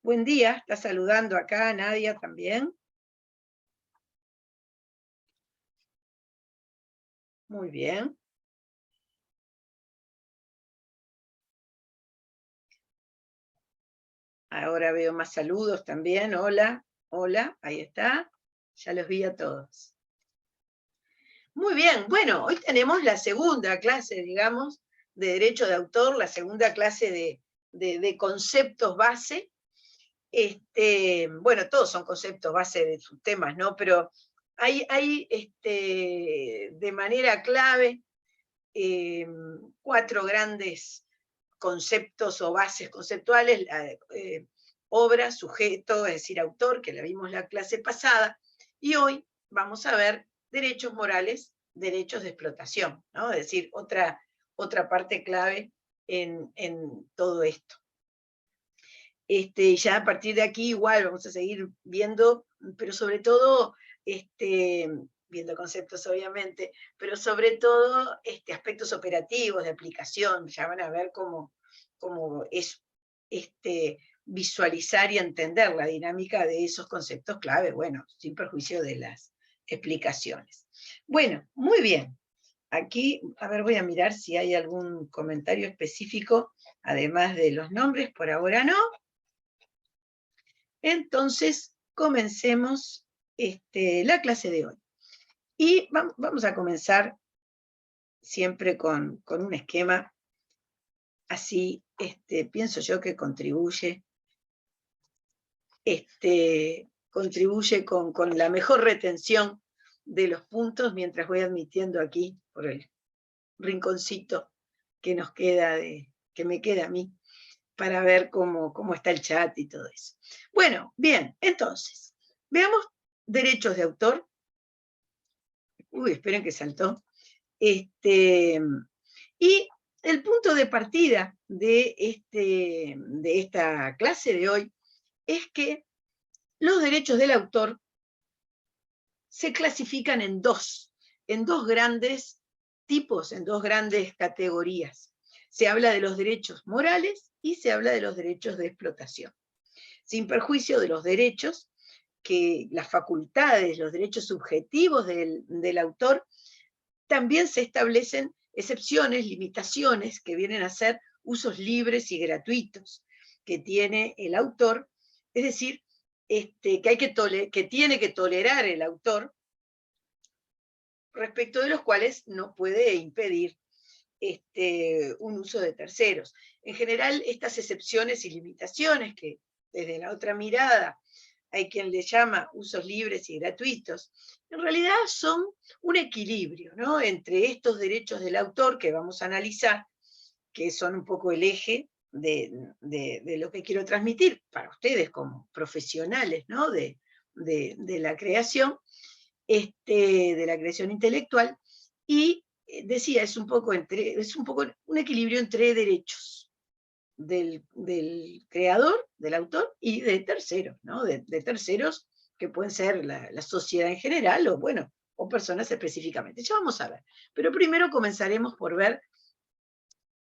Buen día, está saludando acá Nadia también. Muy bien. Ahora veo más saludos también. Hola, hola, ahí está. Ya los vi a todos. Muy bien, bueno, hoy tenemos la segunda clase, digamos, de Derecho de Autor, la segunda clase de conceptos base. Bueno, todos son conceptos base de sus temas, ¿no? Pero hay de manera clave 4 grandes conceptos o bases conceptuales, obra, sujeto, es decir, autor, que la vimos la clase pasada, y hoy vamos a ver derechos morales, derechos de explotación, ¿no? Es decir, otra parte clave en todo esto. Ya a partir de aquí igual vamos a seguir viendo, pero sobre todo, viendo conceptos obviamente, pero sobre todo aspectos operativos de aplicación. Ya van a ver cómo es visualizar y entender la dinámica de esos conceptos clave, bueno, sin perjuicio de las explicaciones. Bueno, muy bien. Aquí, a ver, voy a mirar si hay algún comentario específico, además de los nombres, por ahora no. Entonces, comencemos la clase de hoy. Y vamos a comenzar siempre con un esquema, así pienso yo que contribuye con la mejor retención de los puntos, mientras voy admitiendo aquí, por el rinconcito que nos queda, que me queda a mí, para ver cómo está el chat y todo eso. Bueno, bien, entonces, veamos derechos de autor. Uy, esperen que saltó. Y el punto de partida de esta clase de hoy es que los derechos del autor se clasifican en dos grandes tipos, en dos grandes categorías. Se habla de los derechos morales y se habla de los derechos de explotación. Sin perjuicio de los derechos, que las facultades, los derechos subjetivos del autor, también se establecen excepciones, limitaciones, que vienen a ser usos libres y gratuitos que tiene el autor, es decir, que tiene que tolerar el autor, respecto de los cuales no puede impedir un uso de terceros. En general, estas excepciones y limitaciones, que desde la otra mirada hay quien le llama usos libres y gratuitos, en realidad son un equilibrio, ¿no?, entre estos derechos del autor que vamos a analizar, que son un poco el eje de lo que quiero transmitir para ustedes como profesionales, ¿no?, de la creación, de la creación intelectual, y decía, es un poco un equilibrio entre derechos del creador, del autor, y de terceros, ¿no? De terceros que pueden ser la sociedad en general, o bueno, o personas específicamente. Ya vamos a ver. Pero primero comenzaremos por ver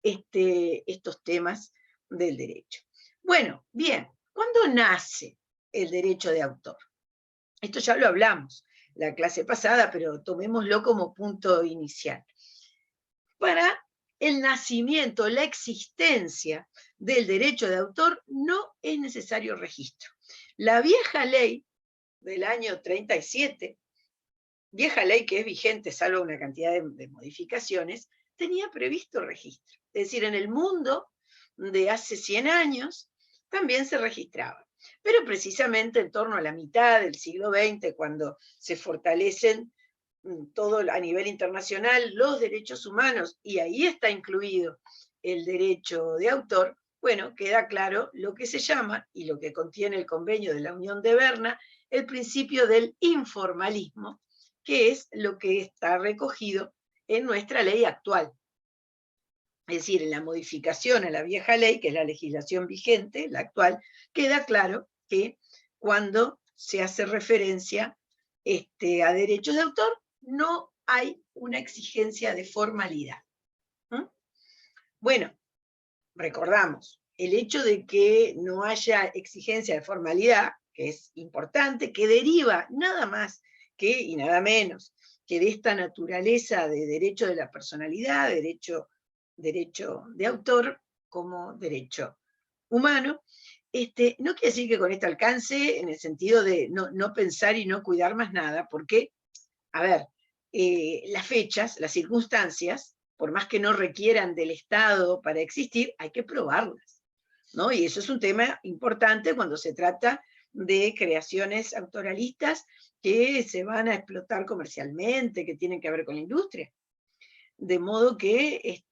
estos temas del derecho. Bueno, bien, ¿cuándo nace el derecho de autor? Esto ya lo hablamos la clase pasada, pero tomémoslo como punto inicial. Para el nacimiento, la existencia del derecho de autor, no es necesario registro. La vieja ley del año 37, vieja ley que es vigente salvo una cantidad de modificaciones, tenía previsto registro. Es decir, en el mundo de hace 100 años también se registraba. Pero precisamente en torno a la mitad del siglo XX, cuando se fortalecen todo a nivel internacional los derechos humanos, y ahí está incluido el derecho de autor, bueno, queda claro lo que se llama, y lo que contiene el convenio de la Unión de Berna, el principio del informalismo, que es lo que está recogido en nuestra ley actual. Es decir, en la modificación a la vieja ley, que es la legislación vigente, la actual, queda claro que cuando se hace referencia a derechos de autor, no hay una exigencia de formalidad. Bueno, recordamos, el hecho de que no haya exigencia de formalidad, que es importante, que deriva nada más que, y nada menos, que de esta naturaleza de derecho de la personalidad, derecho de autor como derecho humano. No quiere decir que con esto alcance en el sentido de no pensar y no cuidar más nada, porque, a ver, las fechas, las circunstancias, por más que no requieran del Estado para existir, hay que probarlas, ¿no? Y eso es un tema importante cuando se trata de creaciones autoralistas que se van a explotar comercialmente, que tienen que ver con la industria. De modo que,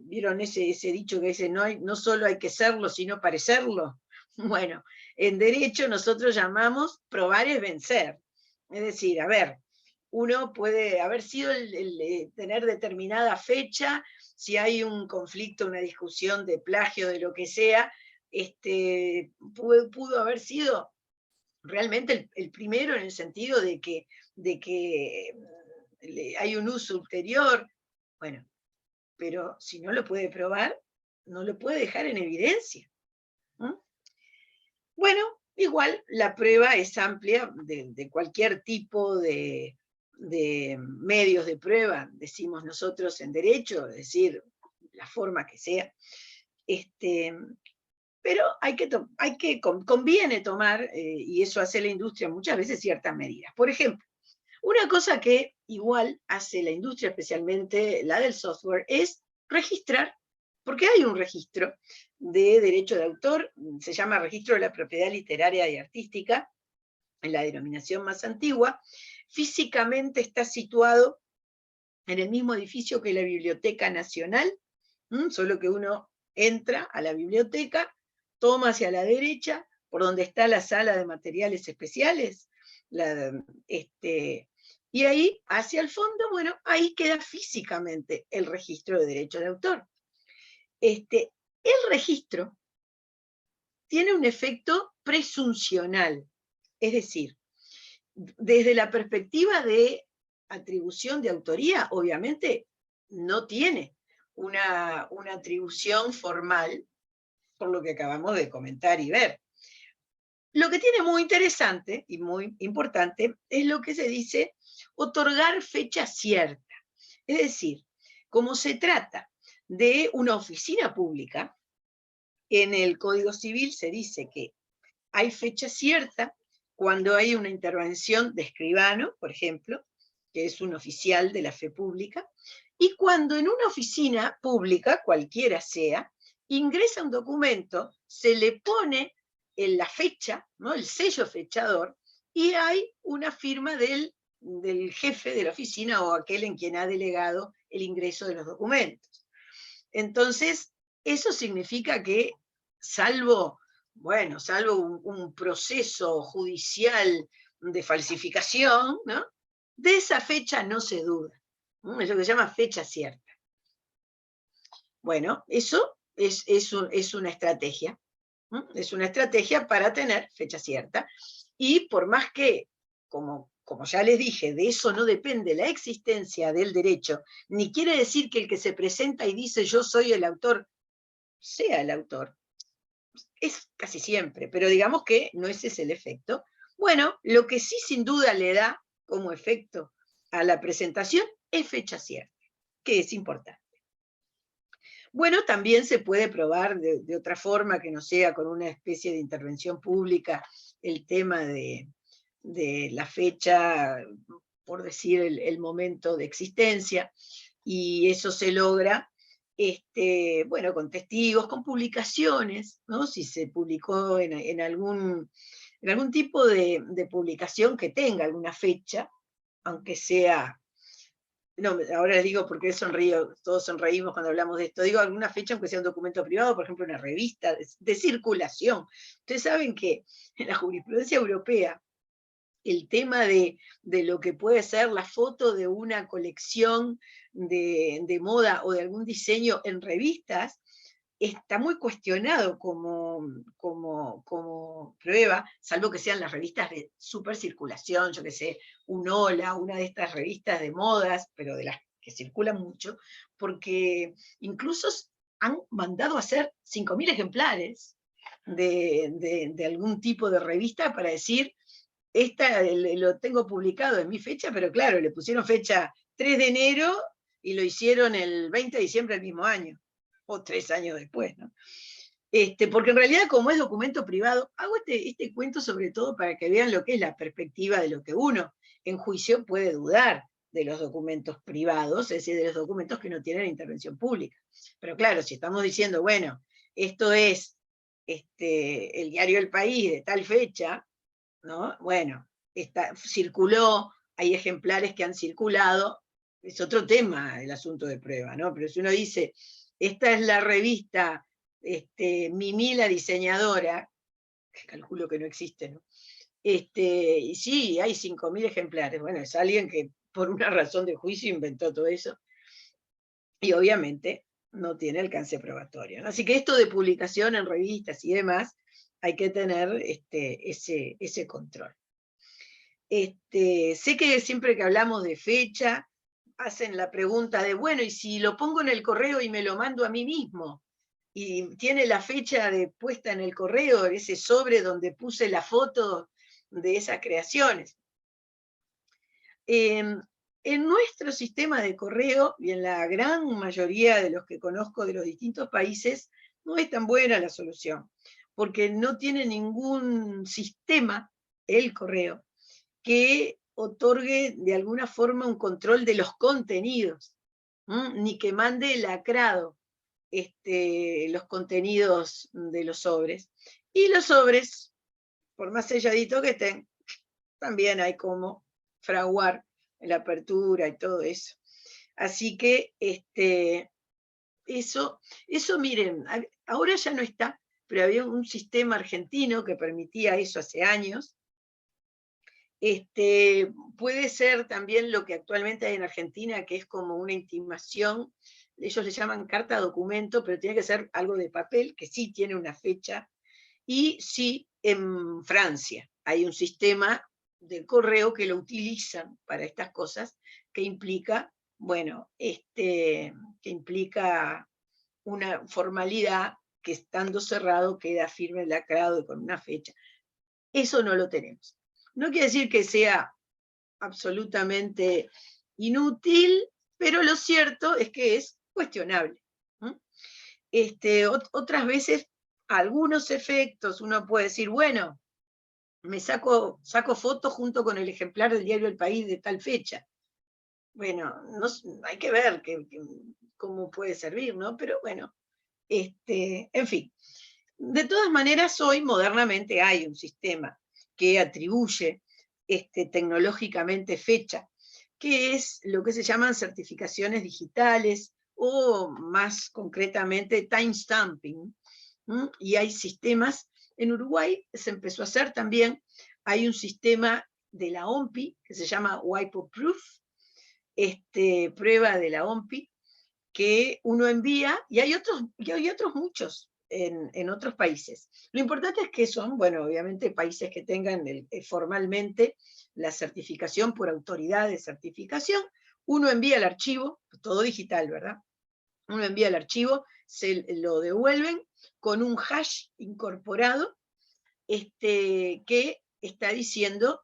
¿vieron ese dicho que dice, no solo hay que serlo, sino parecerlo? Bueno, en derecho nosotros llamamos probar es vencer. Es decir, a ver, uno puede haber sido tener determinada fecha, si hay un conflicto, una discusión de plagio, de lo que sea, pudo haber sido realmente el primero en el sentido de que hay un uso ulterior. Bueno, pero si no lo puede probar, no lo puede dejar en evidencia. ¿Mm? Bueno, igual la prueba es amplia de cualquier tipo de medios de prueba, decimos nosotros en derecho, es decir, la forma que sea. Pero conviene tomar, y eso hace la industria muchas veces, ciertas medidas. Por ejemplo, una cosa que igual hace la industria, especialmente la del software, es registrar, porque hay un registro de derecho de autor, se llama Registro de la Propiedad Literaria y Artística, en la denominación más antigua. Físicamente está situado en el mismo edificio que la Biblioteca Nacional, solo que uno entra a la biblioteca, toma hacia la derecha, por donde está la sala de materiales especiales, y ahí, hacia el fondo, bueno, ahí queda físicamente el registro de derecho de autor. El registro tiene un efecto presuncional, es decir, desde la perspectiva de atribución de autoría, obviamente no tiene una atribución formal, por lo que acabamos de comentar y ver. Lo que tiene muy interesante y muy importante es lo que se dice otorgar fecha cierta. Es decir, como se trata de una oficina pública, en el Código Civil se dice que hay fecha cierta cuando hay una intervención de escribano, por ejemplo, que es un oficial de la fe pública, y cuando en una oficina pública, cualquiera sea, ingresa un documento, se le pone en la fecha, ¿no?, el sello fechador, y hay una firma del jefe de la oficina o aquel en quien ha delegado el ingreso de los documentos. Entonces, eso significa que, salvo un proceso judicial de falsificación, ¿no?, de esa fecha no se duda. Es lo que se llama fecha cierta. Bueno, eso es una estrategia. Es una estrategia para tener fecha cierta. Y por más que, como ya les dije, de eso no depende la existencia del derecho, ni quiere decir que el que se presenta y dice yo soy el autor, sea el autor. Es casi siempre, pero digamos que no ese es el efecto. Bueno, lo que sí sin duda le da como efecto a la presentación es fecha cierta, que es importante. Bueno, también se puede probar de otra forma que no sea con una especie de intervención pública el tema de la fecha, por decir el momento de existencia, y eso se logra bueno, con testigos, con publicaciones, ¿no? Si se publicó en algún tipo de publicación que tenga alguna fecha, aunque sea, no, ahora les digo porque sonrío, todos sonreímos cuando hablamos de esto, digo alguna fecha aunque sea un documento privado, por ejemplo una revista de circulación. Ustedes saben que en la jurisprudencia europea el tema de lo que puede ser la foto de una colección de moda o de algún diseño en revistas, está muy cuestionado como prueba, salvo que sean las revistas de supercirculación, yo que sé, un Hola, una de estas revistas de modas, pero de las que circulan mucho, porque incluso han mandado a hacer 5.000 ejemplares de algún tipo de revista para decir, lo tengo publicado en mi fecha, pero claro, le pusieron fecha 3 de enero y lo hicieron el 20 de diciembre del mismo año, o 3 años después, ¿no? Porque en realidad, como es documento privado, hago este cuento sobre todo para que vean lo que es la perspectiva de lo que uno en juicio puede dudar de los documentos privados, es decir, de los documentos que no tienen intervención pública. Pero claro, si estamos diciendo, bueno, esto es el diario El País de tal fecha, ¿no? Bueno, circuló, hay ejemplares que han circulado, es otro tema el asunto de prueba, ¿no? Pero si uno dice, esta es la revista Mimi la diseñadora, que calculo que no existe, ¿no? Y sí, hay 5.000 ejemplares. Bueno, es alguien que por una razón de juicio inventó todo eso, y obviamente no tiene alcance probatorio, ¿no? Así que esto de publicación en revistas y demás, hay que tener ese control. Sé que siempre que hablamos de fecha, hacen la pregunta de, bueno, ¿y si lo pongo en el correo y me lo mando a mí mismo? Y tiene la fecha de puesta en el correo, ese sobre donde puse la foto de esas creaciones. En nuestro sistema de correo, y en la gran mayoría de los que conozco de los distintos países, no es tan buena la solución, porque no tiene ningún sistema, el correo, que otorgue de alguna forma un control de los contenidos, ni que mande lacrado los contenidos de los sobres. Y los sobres, por más selladitos que estén, también hay como fraguar la apertura y todo eso. Así que eso miren, ahora ya no está, pero había un sistema argentino que permitía eso hace años. Puede ser también lo que actualmente hay en Argentina, que es como una intimación, ellos le llaman carta documento, pero tiene que ser algo de papel, que sí tiene una fecha, y sí en Francia hay un sistema de correo que lo utilizan para estas cosas, que implica, bueno, que implica una formalidad que estando cerrado queda firme, lacrado y con una fecha. Eso no lo tenemos. No quiere decir que sea absolutamente inútil, pero lo cierto es que es cuestionable. Otras veces, algunos efectos, uno puede decir, bueno, me saco fotos junto con el ejemplar del diario El País de tal fecha. Bueno, no, hay que ver cómo puede servir, ¿no? Pero bueno, en fin. De todas maneras, hoy modernamente hay un sistema que atribuye tecnológicamente fecha, que es lo que se llaman certificaciones digitales, o más concretamente timestamping. Y hay sistemas, en Uruguay se empezó a hacer también, hay un sistema de la OMPI que se llama WIPO Proof, prueba de la OMPI, que uno envía, y hay otros muchos en otros países. Lo importante es que son, bueno, obviamente países que tengan formalmente la certificación por autoridad de certificación. Uno envía el archivo, todo digital, ¿verdad? Uno envía el archivo, se lo devuelven con un hash incorporado que está diciendo,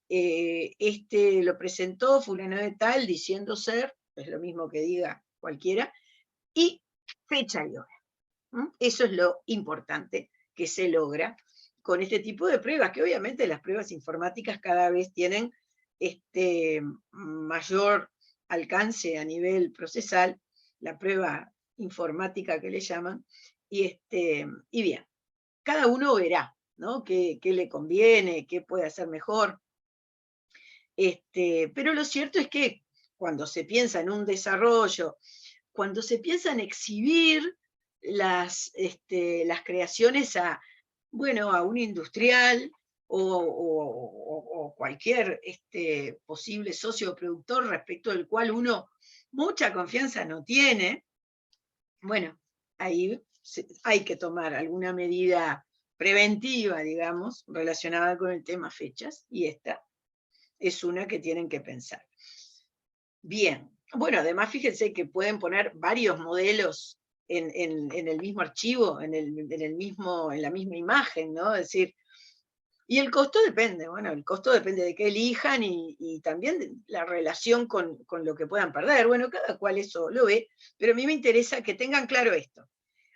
lo presentó fulano de tal, diciendo ser, es lo mismo que diga cualquiera, y fecha y hora. Eso es lo importante que se logra con este tipo de pruebas, que obviamente las pruebas informáticas cada vez tienen mayor alcance a nivel procesal, la prueba informática que le llaman, y bien, cada uno verá, ¿no? qué le conviene, qué puede hacer mejor. Pero lo cierto es que cuando se piensa en un desarrollo, cuando se piensa en exhibir las creaciones a un industrial o cualquier posible socio o productor respecto del cual uno mucha confianza no tiene, bueno, ahí hay que tomar alguna medida preventiva, digamos, relacionada con el tema fechas, y esta es una que tienen que pensar. Bien, bueno, además fíjense que pueden poner varios modelos en el mismo archivo, en la misma imagen, ¿no? Es decir, y el costo depende, bueno, el costo depende de qué elijan y también de la relación con lo que puedan perder. Bueno, cada cual eso lo ve, pero a mí me interesa que tengan claro esto.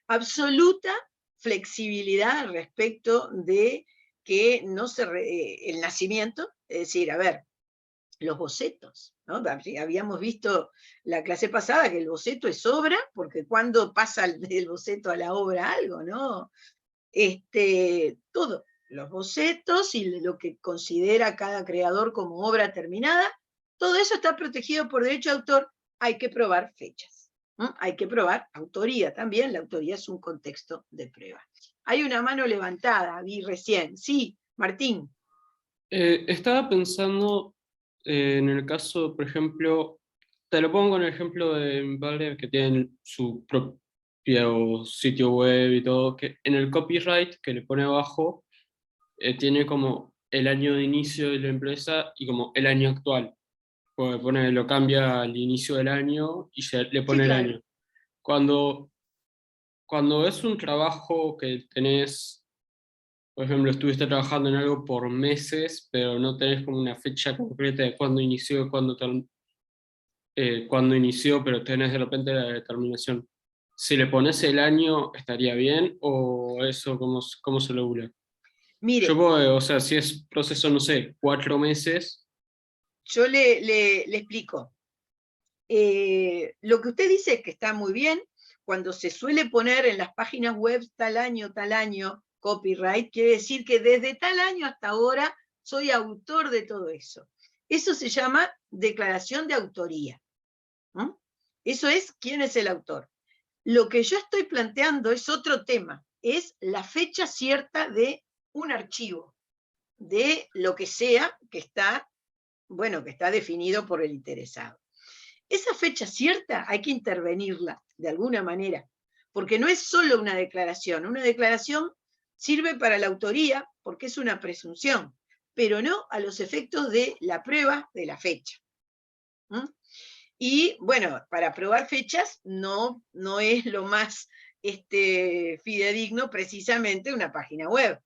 Absoluta flexibilidad respecto de que no se el nacimiento, es decir, a ver, los bocetos, ¿no? Habíamos visto la clase pasada que el boceto es obra, porque cuando pasa del boceto a la obra algo, ¿no? Todo, los bocetos y lo que considera cada creador como obra terminada, todo eso está protegido por derecho de autor, hay que probar fechas. Hay que probar autoría también, la autoría es un contexto de prueba. Hay una mano levantada, vi recién. Sí, Martín. Estaba pensando en el caso, por ejemplo, te lo pongo en el ejemplo de mi padre que tiene su propio sitio web y todo, que en el copyright que le pone abajo tiene como el año de inicio de la empresa y como el año actual. Porque pone, lo cambia al inicio del año y se le Sí, pone el claro. año. Cuando, cuando es un trabajo que tenés, por ejemplo, estuviste trabajando en algo por meses, pero no tenés como una fecha concreta de cuándo inició, cuándo inició, pero tenés de repente la determinación. Si le pones el año, ¿estaría bien? ¿O eso cómo se logra? Yo Mire, puedo, o sea, si es proceso, no sé, 4 meses. yo le explico. Lo que usted dice que está muy bien, cuando se suele poner en las páginas web tal año, copyright, quiere decir que desde tal año hasta ahora soy autor de todo eso. Eso se llama declaración de autoría. Eso es quién es el autor. Lo que yo estoy planteando es otro tema, es la fecha cierta de un archivo, de lo que sea que está, bueno, que está definido por el interesado. Esa fecha cierta hay que intervenirla de alguna manera, porque no es solo una declaración sirve para la autoría porque es una presunción, pero no a los efectos de la prueba de la fecha. Y bueno, para probar fechas no es lo más fidedigno precisamente una página web.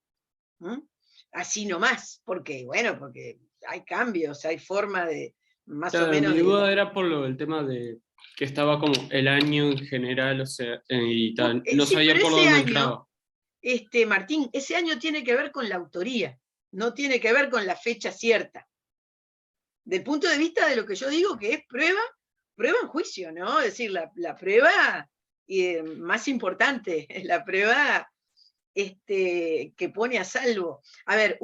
Así nomás, porque bueno, porque hay cambios, hay forma de más o Claro, menos mi de... duda era por el tema de que estaba como el año en general, o sea, y tal. No Sí, sabía pero por ese dónde año, entraba. Martín, ese año tiene que ver con la autoría, no tiene que ver con la fecha cierta. Del punto de vista de lo que yo digo que es prueba en juicio, ¿no? Es decir, la prueba más importante, es la prueba que pone a salvo. A ver,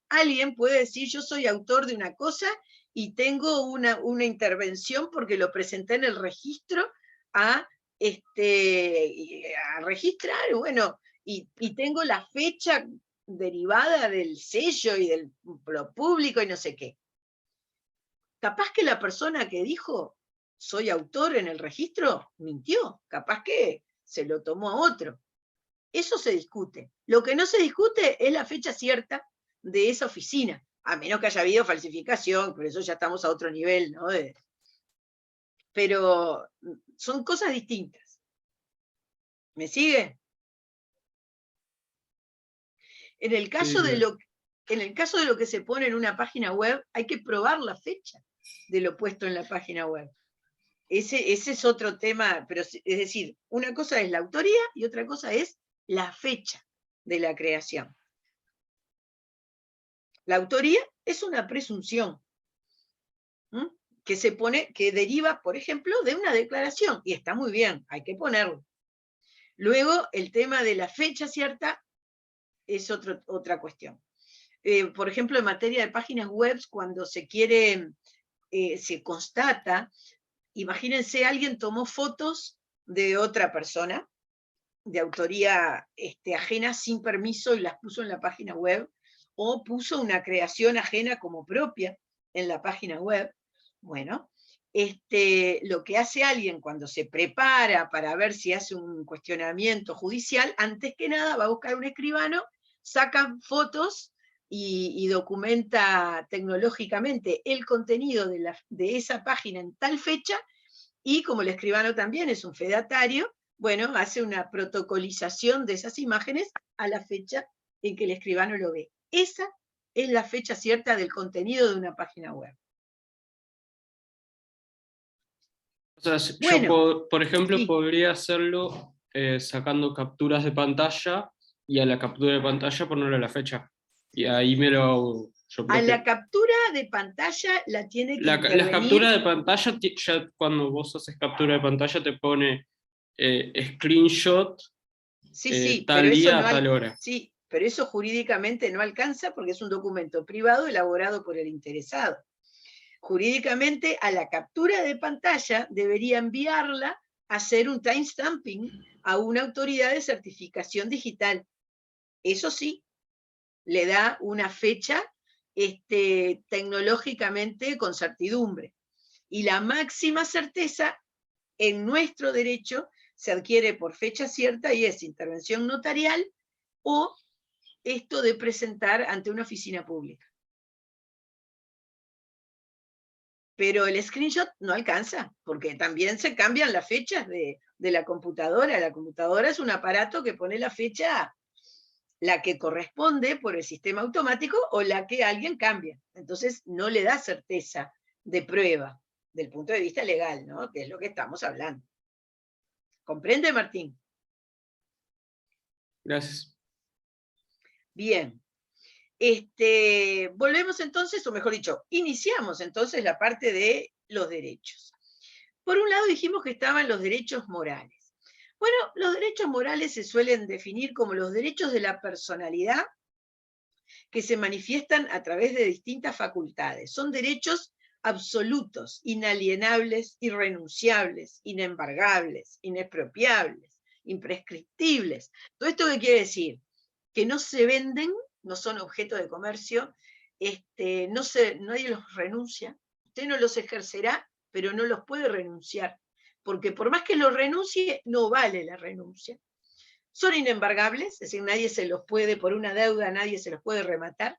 alguien puede decir yo soy autor de una cosa y tengo una intervención porque lo presenté en el registro a, a registrar, bueno, y tengo la fecha derivada del sello y del lo público y no sé qué. Capaz que la persona que dijo soy autor en el registro mintió, capaz que se lo tomó a otro. Eso se discute. Lo que no se discute es la fecha cierta de esa oficina, a menos que haya habido falsificación, por eso ya estamos a otro nivel, ¿no? Pero son cosas distintas. ¿Me sigue? En el Sí, caso de lo, en el caso de lo que se pone en una página web, hay que probar la fecha de lo puesto en la página web. Ese es otro tema, pero es decir, una cosa es la autoría y otra cosa es la fecha de la creación. La autoría es una presunción que se pone, que deriva, por ejemplo, de una declaración, y está muy bien, hay que ponerlo. Luego, el tema de la fecha cierta es otra cuestión. Por ejemplo, en materia de páginas web, cuando se quiere, se constata, imagínense, alguien tomó fotos de otra persona, de autoría ajena sin permiso y las puso en la página web, o puso una creación ajena como propia en la página web. Bueno, lo que hace alguien cuando se prepara para ver si hace un cuestionamiento judicial, antes que nada va a buscar un escribano, saca fotos y documenta tecnológicamente el contenido de esa página en tal fecha y como el escribano también es un fedatario, bueno, hace una protocolización de esas imágenes a la fecha en que el escribano lo ve. Esa es la fecha cierta del contenido de una página web. O sea, Bueno, yo, por ejemplo, sí. podría hacerlo sacando capturas de pantalla y a la captura de pantalla ponerle la fecha. Y ahí me lo hago yo A la propio. captura de pantalla la tiene que La captura intervenir. de pantalla, ya cuando vos haces captura de pantalla te pone screenshot Sí, sí, pero tal eso día no a tal hora. sí, pero eso jurídicamente no alcanza porque es un documento privado elaborado por el interesado. Jurídicamente, a la captura de pantalla debería enviarla a hacer un timestamping a una autoridad de certificación digital. Eso sí, le da una fecha tecnológicamente con certidumbre. Y la máxima certeza en nuestro derecho se adquiere por fecha cierta y es intervención notarial o esto de presentar ante una oficina pública. Pero el screenshot no alcanza, porque también se cambian las fechas de la computadora. La computadora es un aparato que pone la fecha, la que corresponde por el sistema automático o la que alguien cambia. Entonces no le da certeza de prueba, del punto de vista legal, ¿no? Que es lo que estamos hablando. ¿Comprende, Martín? Gracias. Bien. Volvemos entonces, o mejor dicho, iniciamos entonces la parte de los derechos. Por un lado dijimos que estaban los derechos morales. Bueno, los derechos morales se suelen definir como los derechos de la personalidad que se manifiestan a través de distintas facultades. Son derechos absolutos, inalienables, irrenunciables, inembargables, inexpropiables, imprescriptibles. ¿Todo esto qué quiere decir? Que no se venden, no son objeto de comercio, nadie los renuncia, usted no los ejercerá, pero no los puede renunciar, porque por más que los renuncie, no vale la renuncia. Son inembargables, es decir, nadie se los puede, por una deuda, nadie se los puede rematar.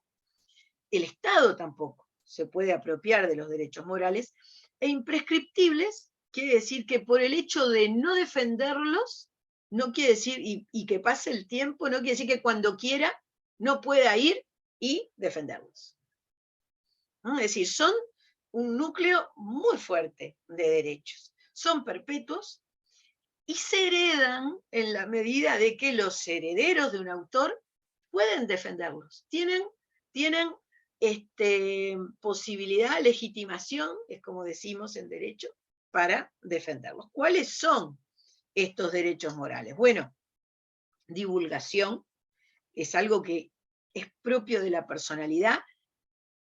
El Estado tampoco se puede apropiar de los derechos morales. E imprescriptibles quiere decir que por el hecho de no defenderlos, no quiere decir, y que pase el tiempo, no quiere decir que cuando quiera no pueda ir y defenderlos. ¿No? Es decir, son un núcleo muy fuerte de derechos. Son perpetuos y se heredan en la medida de que los herederos de un autor pueden defenderlos. Tienen posibilidad, legitimación, es como decimos en derecho, para defenderlos. ¿Cuáles son estos derechos morales? Bueno, divulgación es algo que es propio de la personalidad.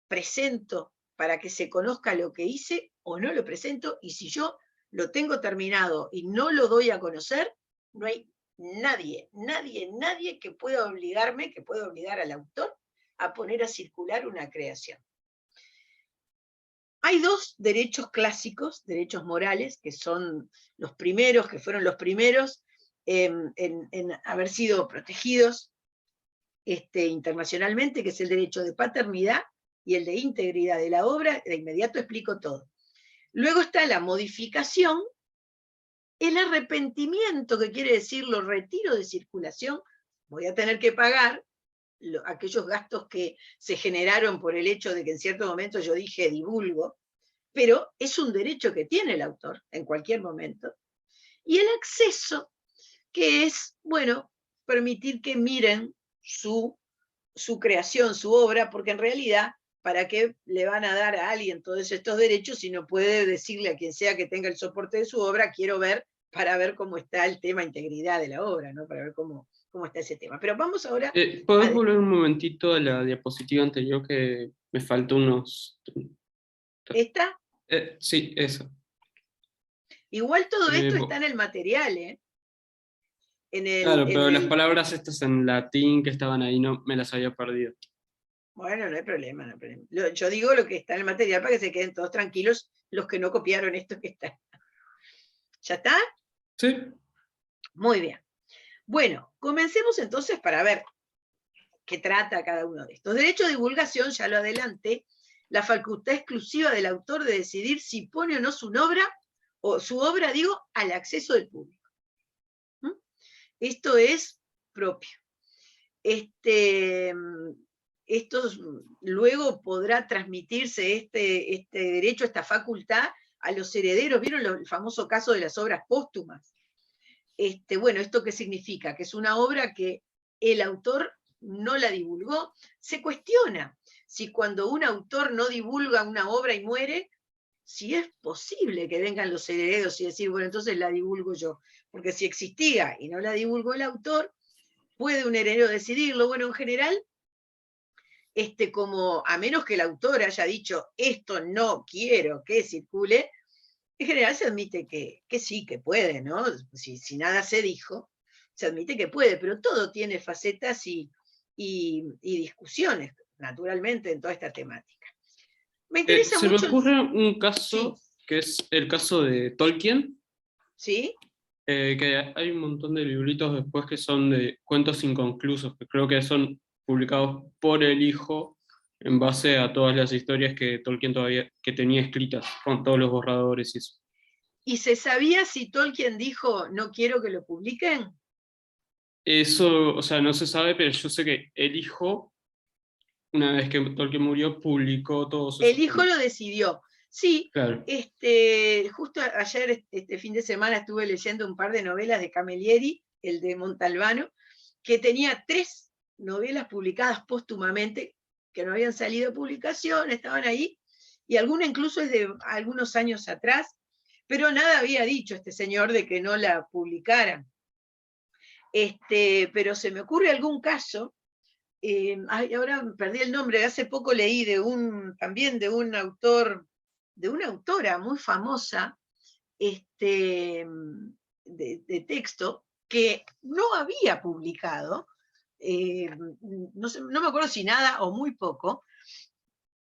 Presento para que se conozca lo que hice o no lo presento, y si yo lo tengo terminado y no lo doy a conocer, no hay nadie que pueda obligarme, que pueda obligar al autor a poner a circular una creación. Hay dos derechos clásicos, derechos morales, que son los primeros, que fueron los primeros en haber sido protegidos internacionalmente, que es el derecho de paternidad y el de integridad de la obra. De inmediato explico todo. Luego está la modificación, el arrepentimiento, que quiere decir lo retiro de circulación. Voy a tener que pagar aquellos gastos que se generaron por el hecho de que en cierto momento yo dije divulgo, pero es un derecho que tiene el autor en cualquier momento. Y el acceso, que es, bueno, permitir que miren su creación, su obra, porque en realidad, ¿para qué le van a dar a alguien todos estos derechos si no puede decirle a quien sea que tenga el soporte de su obra, quiero ver, para ver cómo está el tema integridad de la obra, ¿no? Para ver cómo está ese tema. Pero vamos ahora ¿Podés volver un momentito a la diapositiva anterior que me faltó unos... ¿Esta? Sí, esa. Igual todo esto está en el material, ¿eh? Claro, pero las palabras estas en latín que estaban ahí no me las había perdido. Bueno, no hay problema, no hay problema. Yo digo lo que está en el material para que se queden todos tranquilos los que no copiaron esto que está. ¿Ya está? Sí. Muy bien. Bueno, comencemos entonces para ver qué trata cada uno de estos. Derecho de divulgación, ya lo adelanté, la facultad exclusiva del autor de decidir si pone o no su obra o su obra, digo, al acceso del público. ¿Mm? Esto es propio. Luego podrá transmitirse este derecho, esta facultad, a los herederos. ¿Vieron el famoso caso de las obras póstumas? Bueno, ¿esto qué significa? Que es una obra que el autor no la divulgó. Se cuestiona si cuando un autor no divulga una obra y muere, si es posible que vengan los herederos y decir, bueno, entonces la divulgo yo. Porque si existía y no la divulgó el autor, puede un heredero decidirlo. Bueno, en general, como a menos que el autor haya dicho, esto no quiero que circule, en general se admite que sí, que puede, ¿no? Si nada se dijo, se admite que puede, pero todo tiene facetas y discusiones, naturalmente, en toda esta temática. Me interesa Se me mucho... ocurre un caso, Sí, que es el caso de Tolkien, ¿sí? que hay un montón de libritos después que son de cuentos inconclusos, que creo que son publicados por el hijo en base a todas las historias que Tolkien todavía que tenía escritas, con todos los borradores y eso. ¿Y se sabía si Tolkien dijo, no quiero que lo publiquen? Eso, o sea, no se sabe, pero yo sé que el hijo, una vez que Tolkien murió, publicó todos El esos hijo lo cuentos. decidió. Sí, Claro. justo ayer, este fin de semana, estuve leyendo un par de novelas de Camilleri, el de Montalbano, que tenía 3 novelas publicadas póstumamente, que no habían salido a publicación, estaban ahí, y alguna incluso es de algunos años atrás, pero nada había dicho este señor de que no la publicaran. Pero se me ocurre algún caso, ahora perdí el nombre, hace poco leí también de un autor, de una autora muy famosa, de texto, que no había publicado, no me acuerdo si nada o muy poco,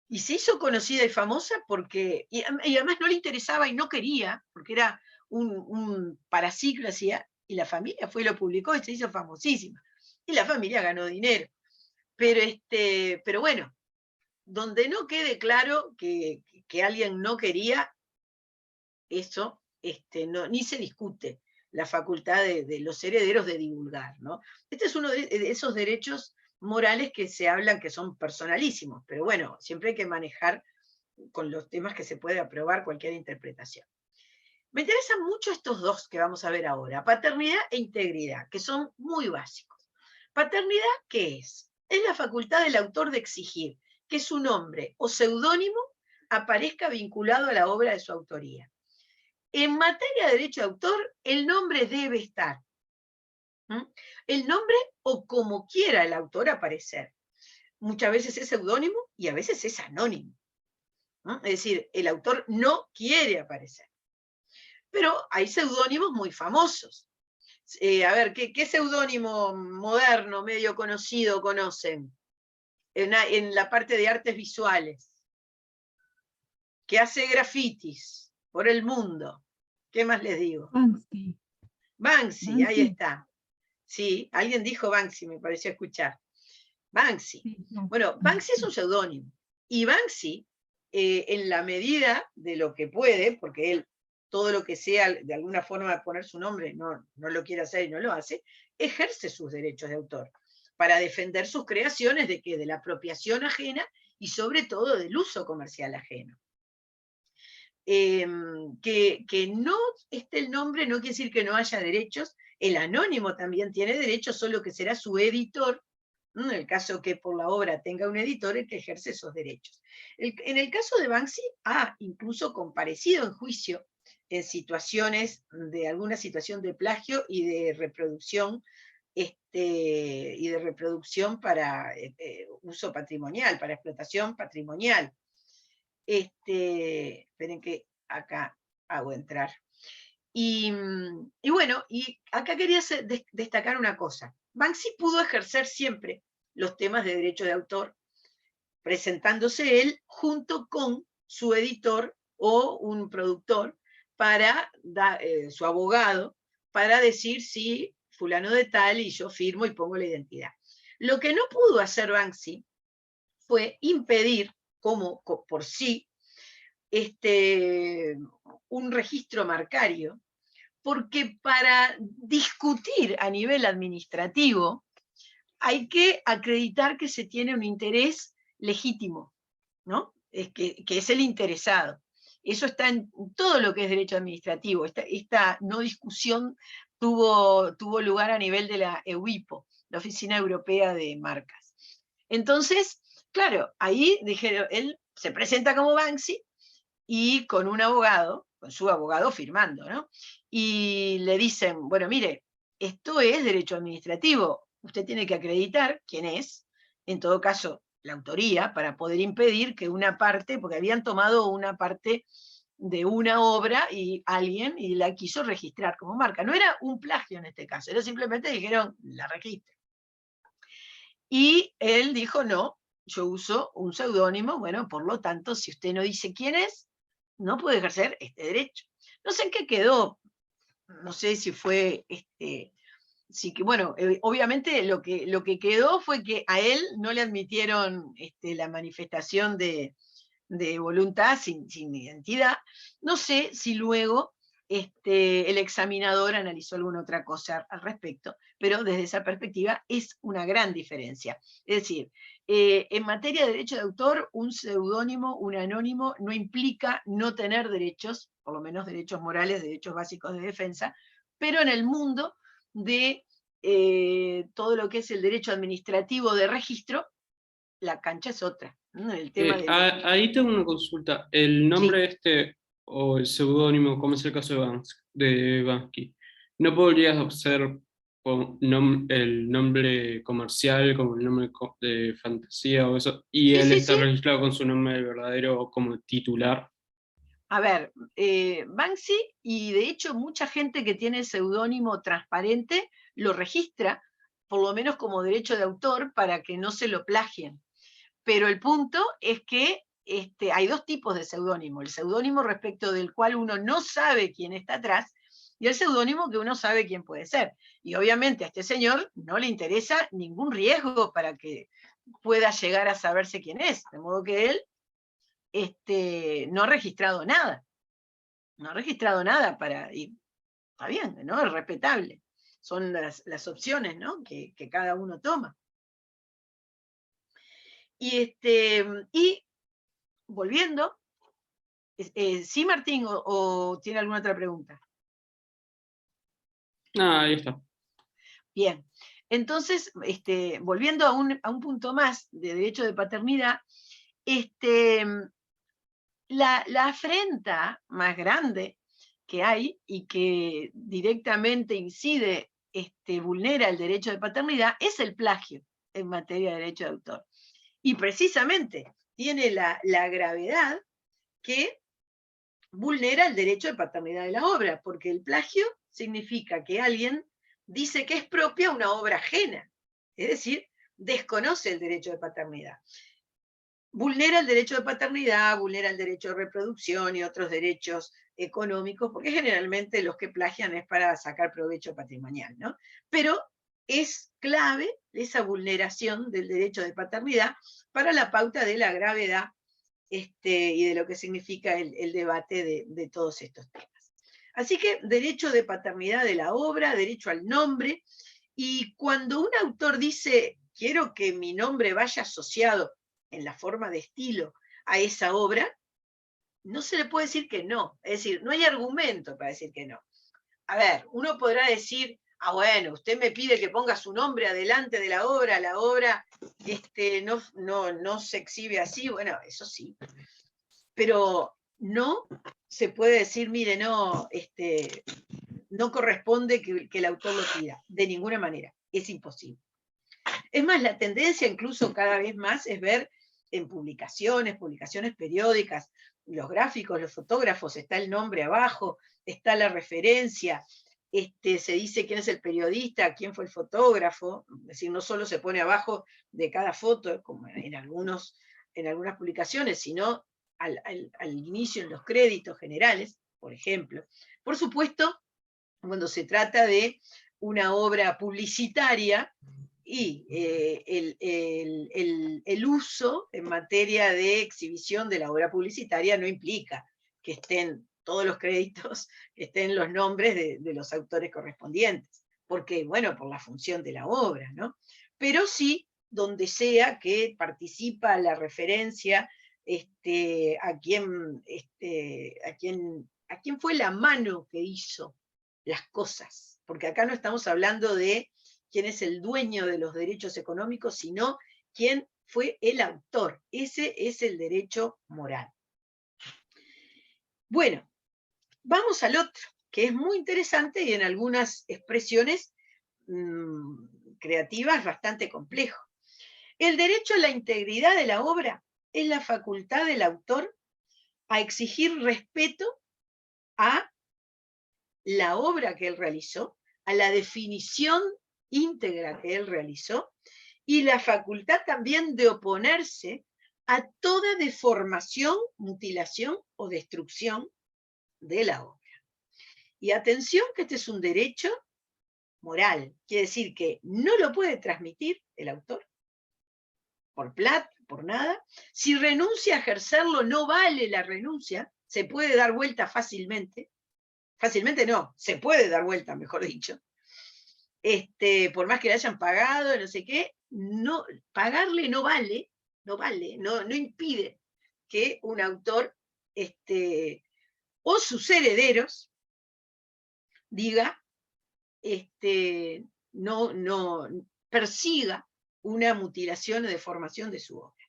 y se hizo conocida y famosa porque, y además no le interesaba y no quería, porque era un paraciclo, hacía, y la familia fue y lo publicó y se hizo famosísima. Y la familia ganó dinero. Pero bueno, donde no quede claro que alguien no quería, eso no, ni se discute la facultad de los herederos de divulgar, ¿no? Este es uno de esos derechos morales que se hablan que son personalísimos, pero bueno, siempre hay que manejar con los temas que se puede aprobar cualquier interpretación. Me interesan mucho estos dos que vamos a ver ahora, paternidad e integridad, que son muy básicos. Paternidad, ¿qué es? Es la facultad del autor de exigir que su nombre o seudónimo aparezca vinculado a la obra de su autoría. En materia de derecho de autor, el nombre debe estar. El nombre o como quiera el autor aparecer. Muchas veces es seudónimo y a veces es anónimo. Es decir, el autor no quiere aparecer. Pero hay seudónimos muy famosos. A ver, ¿qué seudónimo moderno, medio conocido conocen en la parte de artes visuales? Que hace grafitis por el mundo. ¿Qué más les digo? Banksy. Banksy, ahí está. Sí, alguien dijo Banksy, me pareció escuchar. Banksy. Sí, no. Bueno, Banksy es un seudónimo. Y Banksy, en la medida de lo que puede, porque él todo lo que sea de alguna forma poner su nombre no lo quiere hacer y no lo hace, ejerce sus derechos de autor para defender sus creaciones de la apropiación ajena y sobre todo del uso comercial ajeno. Que no esté el nombre no quiere decir que no haya derechos. El anónimo también tiene derechos, solo que será su editor, en el caso que por la obra tenga un editor, el que ejerce esos derechos. En el caso de Banksy, ha incluso comparecido en juicio en situaciones de alguna situación de plagio y de reproducción, para uso patrimonial, para explotación patrimonial. Esperen que acá hago entrar. Y bueno, y acá quería destacar una cosa. Banksy pudo ejercer siempre los temas de derecho de autor, presentándose él junto con su editor o un productor, su abogado, para decir si fulano de tal y yo firmo y pongo la identidad. Lo que no pudo hacer Banksy fue impedir, como por sí, un registro marcario, porque para discutir a nivel administrativo hay que acreditar que se tiene un interés legítimo, ¿no? Que es el interesado. Eso está en todo lo que es derecho administrativo. Esta no discusión tuvo lugar a nivel de la EUIPO, la Oficina Europea de Marcas. Entonces, claro, ahí dijeron, él se presenta como Banksy y con un abogado, con su abogado firmando, ¿no? Y le dicen, bueno, mire, esto es derecho administrativo, usted tiene que acreditar quién es, en todo caso, la autoría, para poder impedir que una parte, porque habían tomado una parte de una obra y alguien y la quiso registrar como marca. No era un plagio en este caso, era simplemente dijeron, la registre. Y él dijo, no, yo uso un seudónimo, bueno, por lo tanto, si usted no dice quién es, no puede ejercer este derecho. No sé en qué quedó, no sé si fue, sí que, bueno, obviamente lo que quedó fue que a él no le admitieron la manifestación de voluntad sin identidad. No sé si luego el examinador analizó alguna otra cosa al respecto, pero desde esa perspectiva es una gran diferencia. Es decir, en materia de derecho de autor, un seudónimo, un anónimo, no implica no tener derechos, por lo menos derechos morales, derechos básicos de defensa, pero en el mundo de todo lo que es el derecho administrativo de registro, la cancha es otra, ¿no? El tema del... Ahí tengo una consulta. El Sí, nombre o el seudónimo, como es el caso de Bansky, ¿no podría ser el nombre comercial, como el nombre de fantasía o eso, y sí, él sí, está sí. registrado con su nombre verdadero como titular? A ver, Banksy, y de hecho mucha gente que tiene seudónimo transparente lo registra, por lo menos como derecho de autor, para que no se lo plagien. Pero el punto es que hay dos tipos de seudónimo. El seudónimo respecto del cual uno no sabe quién está atrás, y el seudónimo que uno sabe quién puede ser. Y obviamente a este señor no le interesa ningún riesgo para que pueda llegar a saberse quién es, de modo que él no ha registrado nada. No ha registrado nada y está bien, ¿no? Es respetable. Son las opciones, ¿no? Que cada uno toma. Y volviendo, ¿sí, Martín, o tiene alguna otra pregunta? Ah, ahí está. Bien. Entonces, volviendo a un punto más de derecho de paternidad, la afrenta más grande que hay y que directamente incide, vulnera el derecho de paternidad, es el plagio en materia de derecho de autor. Y precisamente tiene la gravedad que vulnera el derecho de paternidad de la obra, porque el plagio significa que alguien dice que es propia una obra ajena, es decir, desconoce el derecho de paternidad. Vulnera el derecho de paternidad, vulnera el derecho de reproducción y otros derechos económicos, porque generalmente los que plagian es para sacar provecho patrimonial, ¿no? Pero es clave esa vulneración del derecho de paternidad para la pauta de la gravedad y de lo que significa el debate de todos estos temas. Así que derecho de paternidad de la obra, derecho al nombre, y cuando un autor dice, quiero que mi nombre vaya asociado en la forma de estilo a esa obra, no se le puede decir que no. Es decir, no hay argumento para decir que no. A ver, uno podrá decir, ah, bueno, usted me pide que ponga su nombre adelante de la obra no se exhibe así, bueno, eso sí. Pero no se puede decir, mire, no corresponde que el autor lo pida, de ninguna manera, es imposible. Es más, la tendencia incluso cada vez más es ver en publicaciones periódicas, los gráficos, los fotógrafos, está el nombre abajo, está la referencia, se dice quién es el periodista, quién fue el fotógrafo, es decir, no solo se pone abajo de cada foto, como en algunas publicaciones, sino al inicio en los créditos generales, por ejemplo. Por supuesto, cuando se trata de una obra publicitaria, y el el uso en materia de exhibición de la obra publicitaria no implica que estén todos los créditos, que estén los nombres de los autores correspondientes, porque, bueno, por la función de la obra, ¿no? Pero sí, donde sea que participa la referencia a quién fue la mano que hizo las cosas, porque acá no estamos hablando de quién es el dueño de los derechos económicos, sino quién fue el autor. Ese es el derecho moral. Bueno, vamos al otro, que es muy interesante y en algunas expresiones creativas bastante complejo. El derecho a la integridad de la obra es la facultad del autor a exigir respeto a la obra que él realizó, a la definición íntegra que él realizó, y la facultad también de oponerse a toda deformación, mutilación o destrucción de la obra. Y atención que este es un derecho moral, quiere decir que no lo puede transmitir el autor, por plata, por nada. Si renuncia a ejercerlo, no vale la renuncia, se puede dar vuelta fácilmente. Fácilmente no, se puede dar vuelta, mejor dicho. Por más que le hayan pagado, no sé qué, no, pagarle no vale, no impide que un autor o sus herederos diga, no persiga una mutilación o deformación de su obra.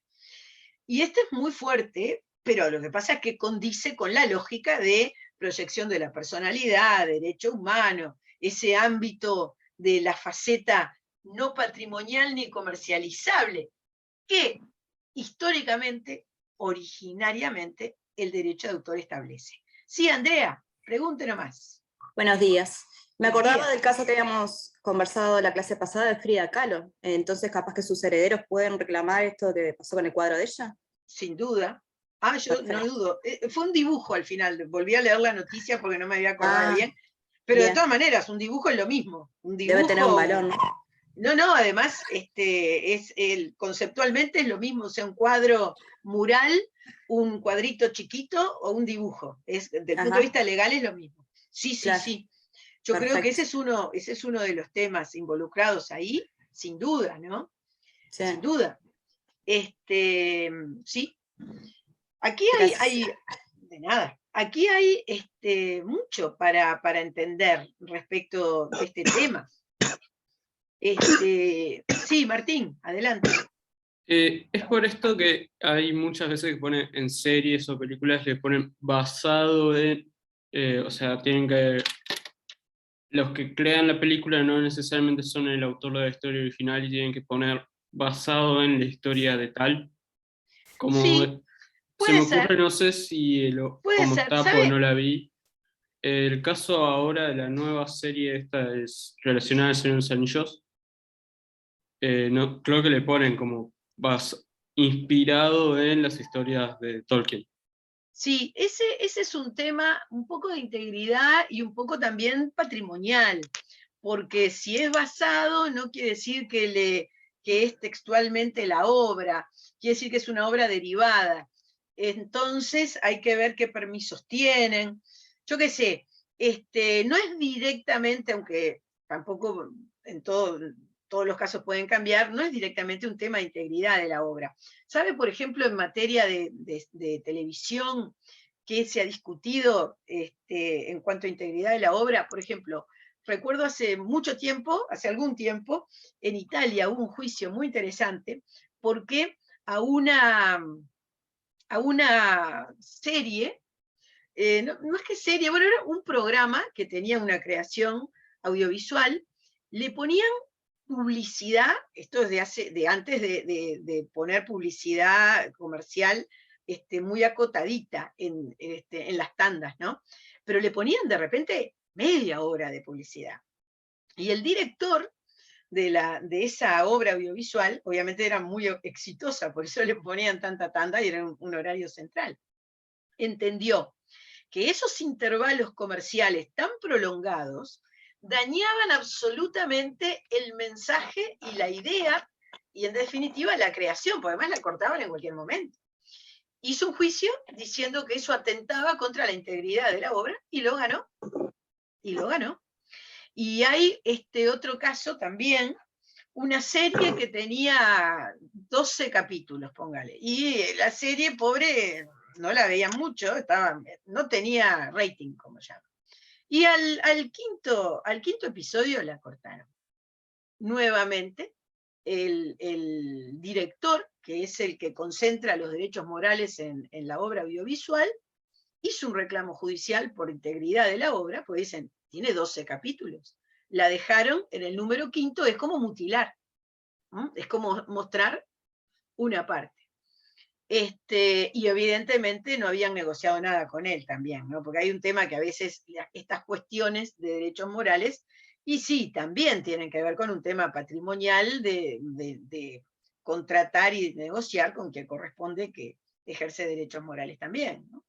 Y esto es muy fuerte, pero lo que pasa es que condice con la lógica de proyección de la personalidad, derecho humano, ese ámbito de la faceta no patrimonial ni comercializable, que históricamente, originariamente, el derecho de autor establece. Sí, Andrea, pregunte nomás. Buenos días. Me Buenos acordaba días. del caso que habíamos conversado la clase pasada de Frida Kahlo. Entonces, capaz que sus herederos pueden reclamar esto que pasó con el cuadro de ella. Sin duda. Ah, yo Perfecto. no dudo. Fue un dibujo al final. Volví a leer la noticia porque no me había acordado bien. Pero bien. de todas maneras, un dibujo es lo mismo. Un dibujo, Debe tener un valor, ¿no? No, además, conceptualmente es lo mismo, o sea, un cuadro mural, un cuadrito chiquito o un dibujo. Del punto de vista legal es lo mismo. Sí, Claro. sí. Yo Perfecto. creo que ese es uno de los temas involucrados ahí, sin duda, ¿no? Sí. Sin duda. Sí. Aquí hay de nada. Aquí hay mucho para entender respecto de este tema. Sí, Martín, adelante. Es por esto que hay muchas veces que ponen en series o películas, le ponen basado en, o sea, tienen que, los que crean la película no necesariamente son el autor de la historia original y tienen que poner basado en la historia de tal. Como Sí, se me puede ocurre, ser, no sé si puede cómo ser. está, porque ¿Sabe? no la vi. El caso ahora de la nueva serie esta es relacionada al Señor de los Anillos. No, creo que le ponen como inspirado en las historias de Tolkien. Sí, ese es un tema un poco de integridad y un poco también patrimonial, porque si es basado no quiere decir que es textualmente la obra, quiere decir que es una obra derivada. Entonces hay que ver qué permisos tienen. Yo qué sé, no es directamente, aunque tampoco en todos los casos pueden cambiar, no es directamente un tema de integridad de la obra. ¿Sabe, por ejemplo, en materia de televisión, qué se ha discutido en cuanto a integridad de la obra? Por ejemplo, recuerdo hace mucho tiempo, hace algún tiempo, en Italia hubo un juicio muy interesante porque a una serie, no es que serie, bueno, era un programa que tenía una creación audiovisual, le ponían publicidad, esto es de antes de poner publicidad comercial muy acotadita en las tandas, ¿no? Pero le ponían de repente media hora de publicidad. Y el director de esa obra audiovisual, obviamente era muy exitosa, por eso le ponían tanta tanda y era un horario central. Entendió que esos intervalos comerciales tan prolongados dañaban absolutamente el mensaje y la idea y en definitiva la creación, porque además la cortaban en cualquier momento. Hizo un juicio diciendo que eso atentaba contra la integridad de la obra, y lo ganó. Y lo ganó. Y hay otro caso también, una serie que tenía 12 capítulos, póngale. Y la serie, pobre, no la veían mucho, no tenía rating, como llaman. Y al quinto episodio la cortaron. Nuevamente, el director, que es el que concentra los derechos morales en la obra audiovisual, hizo un reclamo judicial por integridad de la obra, porque dicen, tiene 12 capítulos. La dejaron en el número 5, es como mutilar, ¿no? Es como mostrar una parte. Y evidentemente no habían negociado nada con él también, ¿no? Porque hay un tema que a veces estas cuestiones de derechos morales, y sí, también tienen que ver con un tema patrimonial de contratar y negociar con quien corresponde que ejerce derechos morales también, ¿no?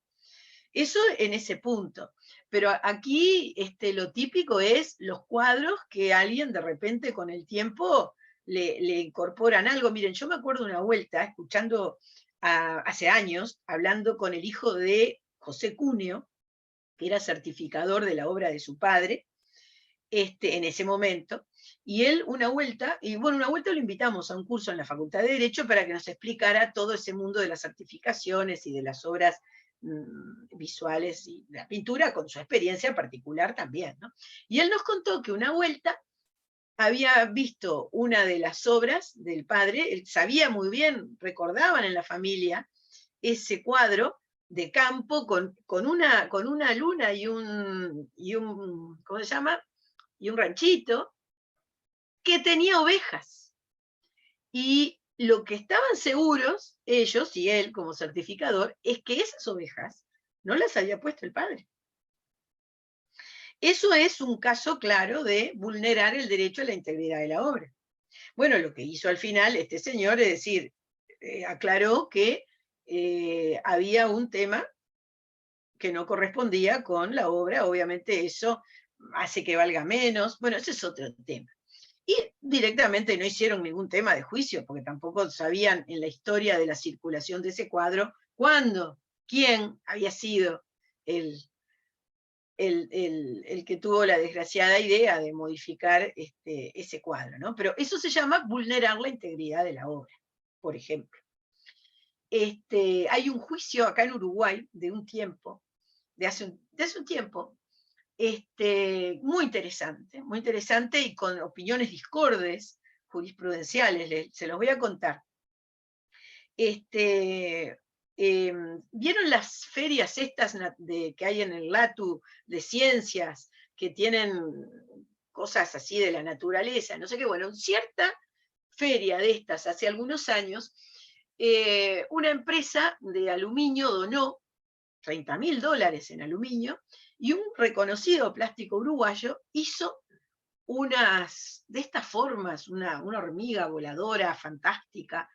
Eso en ese punto. Pero aquí lo típico es los cuadros que alguien de repente con el tiempo le incorporan algo. Miren, yo me acuerdo una vuelta, escuchando hace años, hablando con el hijo de José Cuneo, que era certificador de la obra de su padre, en ese momento, y él una vuelta lo invitamos a un curso en la Facultad de Derecho para que nos explicara todo ese mundo de las certificaciones y de las obras visuales y la pintura, con su experiencia particular también, ¿no? Y él nos contó que una vuelta había visto una de las obras del padre, él sabía muy bien, recordaban en la familia ese cuadro de campo con una luna y un ¿cómo se llama? Y un ranchito que tenía ovejas. Y lo que estaban seguros, ellos y él como certificador, es que esas ovejas no las había puesto el padre. Eso es un caso claro de vulnerar el derecho a la integridad de la obra. Bueno, lo que hizo al final este señor es decir, aclaró que había un tema que no correspondía con la obra, obviamente eso hace que valga menos, bueno, ese es otro tema. Y directamente no hicieron ningún tema de juicio, porque tampoco sabían en la historia de la circulación de ese cuadro cuándo, quién había sido el que tuvo la desgraciada idea de modificar ese cuadro, ¿no? Pero eso se llama vulnerar la integridad de la obra, por ejemplo. Hay un juicio acá en Uruguay de un tiempo, de hace un tiempo, muy interesante y con opiniones discordes jurisprudenciales, se los voy a contar. ¿Vieron las ferias estas que hay en el LATU de ciencias, que tienen cosas así de la naturaleza? No sé qué, bueno, en cierta feria de estas, hace algunos años, una empresa de aluminio donó $30.000 en aluminio, y un reconocido plástico uruguayo hizo unas de estas formas, una hormiga voladora fantástica,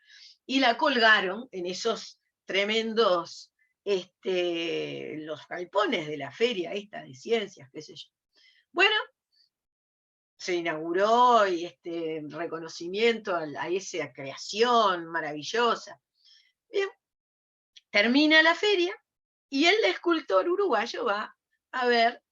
y la colgaron en esos tremendos, los galpones de la feria esta de ciencias, qué sé yo. Bueno, se inauguró y reconocimiento a esa creación maravillosa. Bien, termina la feria, y el escultor uruguayo va a ver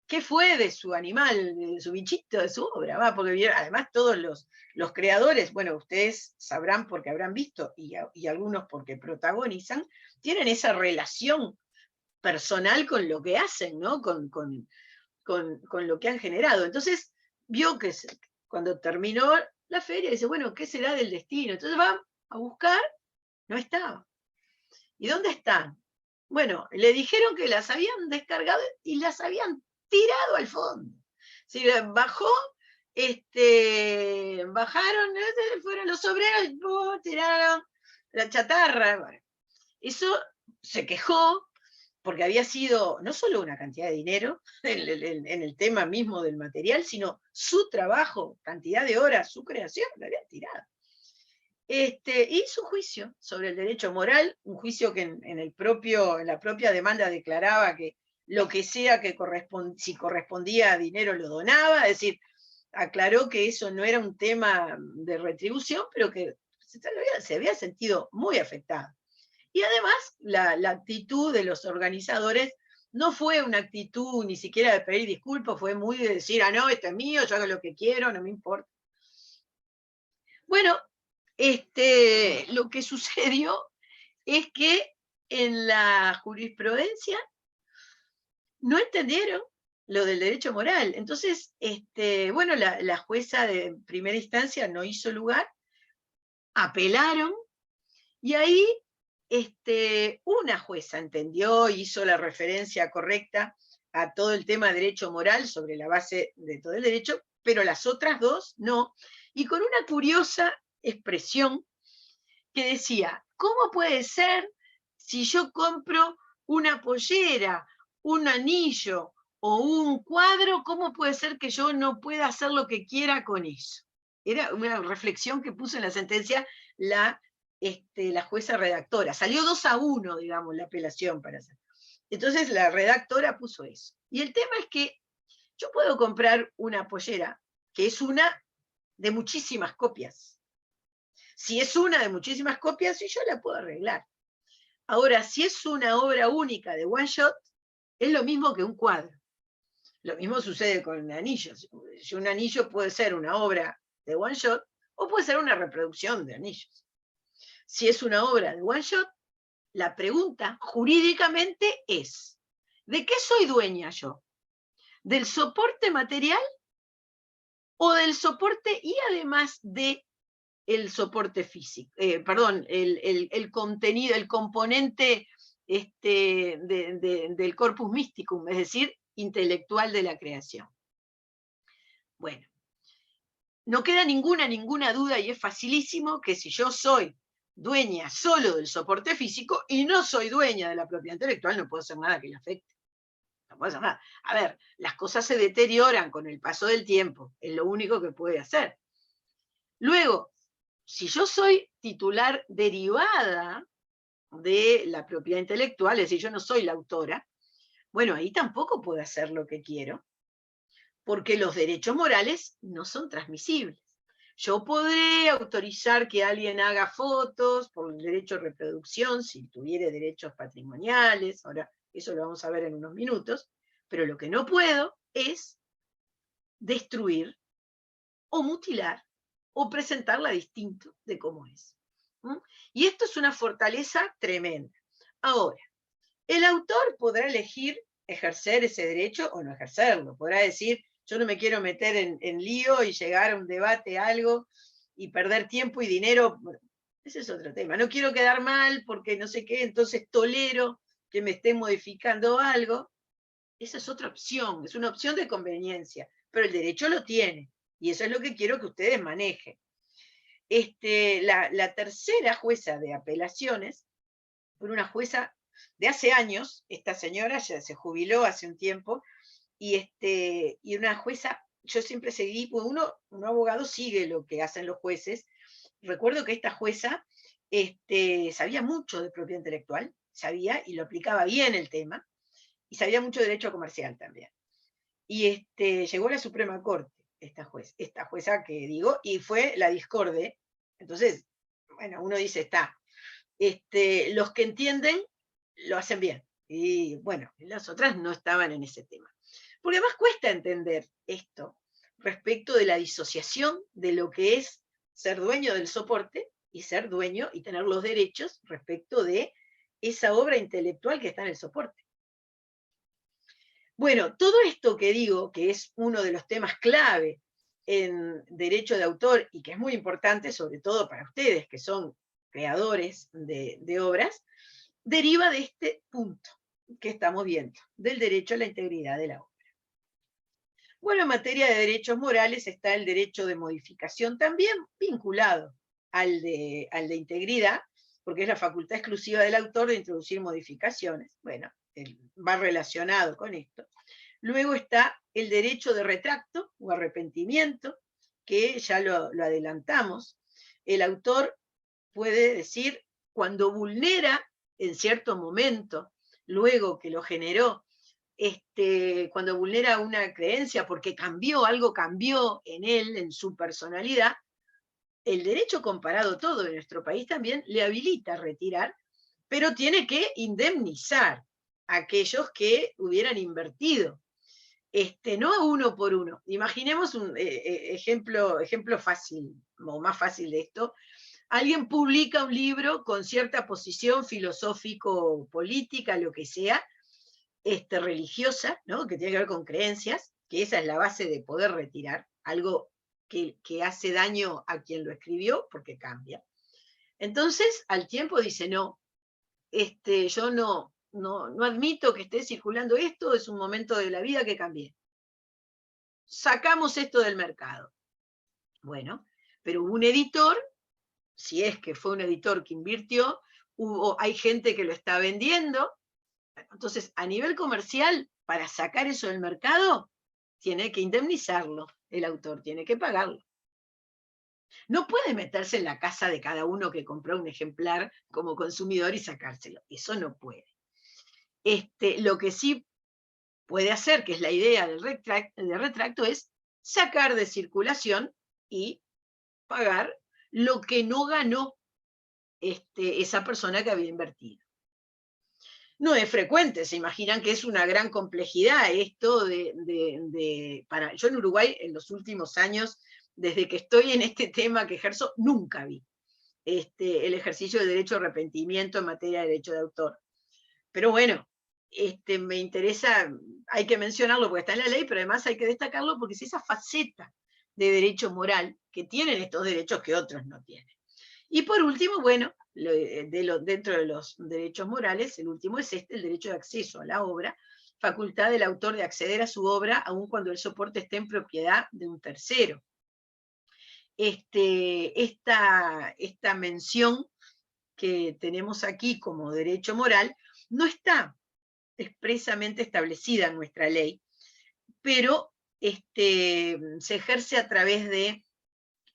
qué fue de su animal, de su bichito, de su obra, ¿va? Porque además todos los creadores, bueno, ustedes sabrán porque habrán visto, y algunos porque protagonizan, tienen esa relación personal con lo que hacen, ¿no? Con lo que han generado. Entonces, vio que cuando terminó la feria, dice, bueno, ¿qué será del destino? Entonces van a buscar, no estaba. ¿Y dónde están? Bueno, le dijeron que las habían descargado y las habían tirado al fondo. Si bajó, bajaron, fueron los obreros, tiraron la chatarra. Bueno, eso se quejó porque había sido no solo una cantidad de dinero en el tema mismo del material, sino su trabajo, cantidad de horas, su creación, la habían tirado. Hizo un juicio sobre el derecho moral, un juicio que en la propia demanda declaraba que lo que sea que si correspondía a dinero lo donaba, es decir, aclaró que eso no era un tema de retribución, pero que se había sentido muy afectado. Y además, la actitud de los organizadores no fue una actitud ni siquiera de pedir disculpas, fue muy de decir, ah, no, esto es mío, yo hago lo que quiero, no me importa. Bueno, lo que sucedió es que en la jurisprudencia no entendieron lo del derecho moral. Entonces, bueno, la jueza de primera instancia no hizo lugar, apelaron, y ahí una jueza entendió, hizo la referencia correcta a todo el tema de derecho moral sobre la base de todo el derecho, pero las otras dos no, y con una curiosa expresión que decía, ¿cómo puede ser si yo compro una pollera, un anillo o un cuadro, cómo puede ser que yo no pueda hacer lo que quiera con eso? Era una reflexión que puso en la sentencia la jueza redactora. Salió 2-1, digamos, la apelación para hacer. Entonces la redactora puso eso. Y el tema es que yo puedo comprar una pollera, que es una de muchísimas copias. Si es una de muchísimas copias, yo la puedo arreglar. Ahora, si es una obra única de one shot, es lo mismo que un cuadro. Lo mismo sucede con anillos. Si un anillo puede ser una obra de one shot, o puede ser una reproducción de anillos. Si es una obra de one shot, la pregunta jurídicamente es, ¿de qué soy dueña yo? ¿Del soporte material o del soporte y además de el soporte físico, perdón, el contenido, el componente del corpus mysticum, es decir, intelectual de la creación? Bueno, no queda ninguna duda, y es facilísimo, que si yo soy dueña solo del soporte físico y no soy dueña de la propiedad intelectual, no puedo hacer nada que le afecte. No puedo hacer nada. A ver, las cosas se deterioran con el paso del tiempo, es lo único que puede hacer. Luego, si yo soy titular derivada de la propiedad intelectual, es decir, yo no soy la autora, bueno, ahí tampoco puedo hacer lo que quiero, porque los derechos morales no son transmisibles. Yo podré autorizar que alguien haga fotos por el derecho de reproducción, si tuviera derechos patrimoniales, ahora eso lo vamos a ver en unos minutos, pero lo que no puedo es destruir o mutilar o presentarla distinto de cómo es. Y esto es una fortaleza tremenda. Ahora, el autor podrá elegir ejercer ese derecho o no ejercerlo. Podrá decir, yo no me quiero meter en lío y llegar a un debate, algo, y perder tiempo y dinero. Bueno, ese es otro tema. No quiero quedar mal porque no sé qué, entonces tolero que me esté modificando algo. Esa es otra opción, es una opción de conveniencia, pero el derecho lo tiene. Y eso es lo que quiero que ustedes manejen. La tercera jueza de apelaciones fue una jueza de hace años. Esta señora ya se jubiló hace un tiempo, y una jueza, yo siempre seguí, pues un abogado sigue lo que hacen los jueces. Recuerdo que esta jueza sabía mucho de propiedad intelectual, sabía y lo aplicaba bien el tema, y sabía mucho de derecho comercial también. Y llegó a la Suprema Corte, esta jueza que digo, y fue la discorde. Entonces, bueno, uno dice, los que entienden lo hacen bien. Y bueno, las otras no estaban en ese tema. Porque además cuesta entender esto respecto de la disociación de lo que es ser dueño del soporte y ser dueño y tener los derechos respecto de esa obra intelectual que está en el soporte. Bueno, todo esto que digo, que es uno de los temas clave en derecho de autor y que es muy importante, sobre todo para ustedes que son creadores de obras, deriva de este punto que estamos viendo, del derecho a la integridad de la obra. Bueno, en materia de derechos morales está el derecho de modificación, también vinculado al de integridad, porque es la facultad exclusiva del autor de introducir modificaciones. Bueno, va relacionado con esto. Luego está el derecho de retracto o arrepentimiento, que ya lo adelantamos. El autor puede decir, cuando vulnera en cierto momento, luego que lo generó, cuando vulnera una creencia porque algo cambió en él, en su personalidad, el derecho comparado todo en nuestro país también le habilita a retirar, pero tiene que indemnizar a aquellos que hubieran invertido. No a uno por uno. Imaginemos un ejemplo fácil, o más fácil de esto. Alguien publica un libro con cierta posición filosófico-política, lo que sea, religiosa, ¿no? Que tiene que ver con creencias, que esa es la base de poder retirar, algo que hace daño a quien lo escribió, porque cambia. Entonces, al tiempo dice, no, yo no admito que esté circulando esto, es un momento de la vida que cambié. Sacamos esto del mercado. Bueno, pero hubo un editor, si es que fue un editor que invirtió, hay gente que lo está vendiendo. Entonces, a nivel comercial, para sacar eso del mercado, tiene que indemnizarlo, el autor tiene que pagarlo. No puede meterse en la casa de cada uno que compró un ejemplar como consumidor y sacárselo. Eso no puede. Lo que sí puede hacer, que es la idea del retracto, es sacar de circulación y pagar lo que no ganó esa persona que había invertido. No es frecuente, se imaginan que es una gran complejidad esto yo en Uruguay en los últimos años, desde que estoy en este tema que ejerzo, nunca vi el ejercicio de derecho de arrepentimiento en materia de derecho de autor. Pero bueno, me interesa, hay que mencionarlo porque está en la ley, pero además hay que destacarlo porque es esa faceta de derecho moral que tienen estos derechos que otros no tienen. Y por último, bueno, dentro de los derechos morales, el último es el derecho de acceso a la obra, facultad del autor de acceder a su obra, aun cuando el soporte esté en propiedad de un tercero. Esta mención que tenemos aquí como derecho moral no está expresamente establecida en nuestra ley, pero se ejerce a través de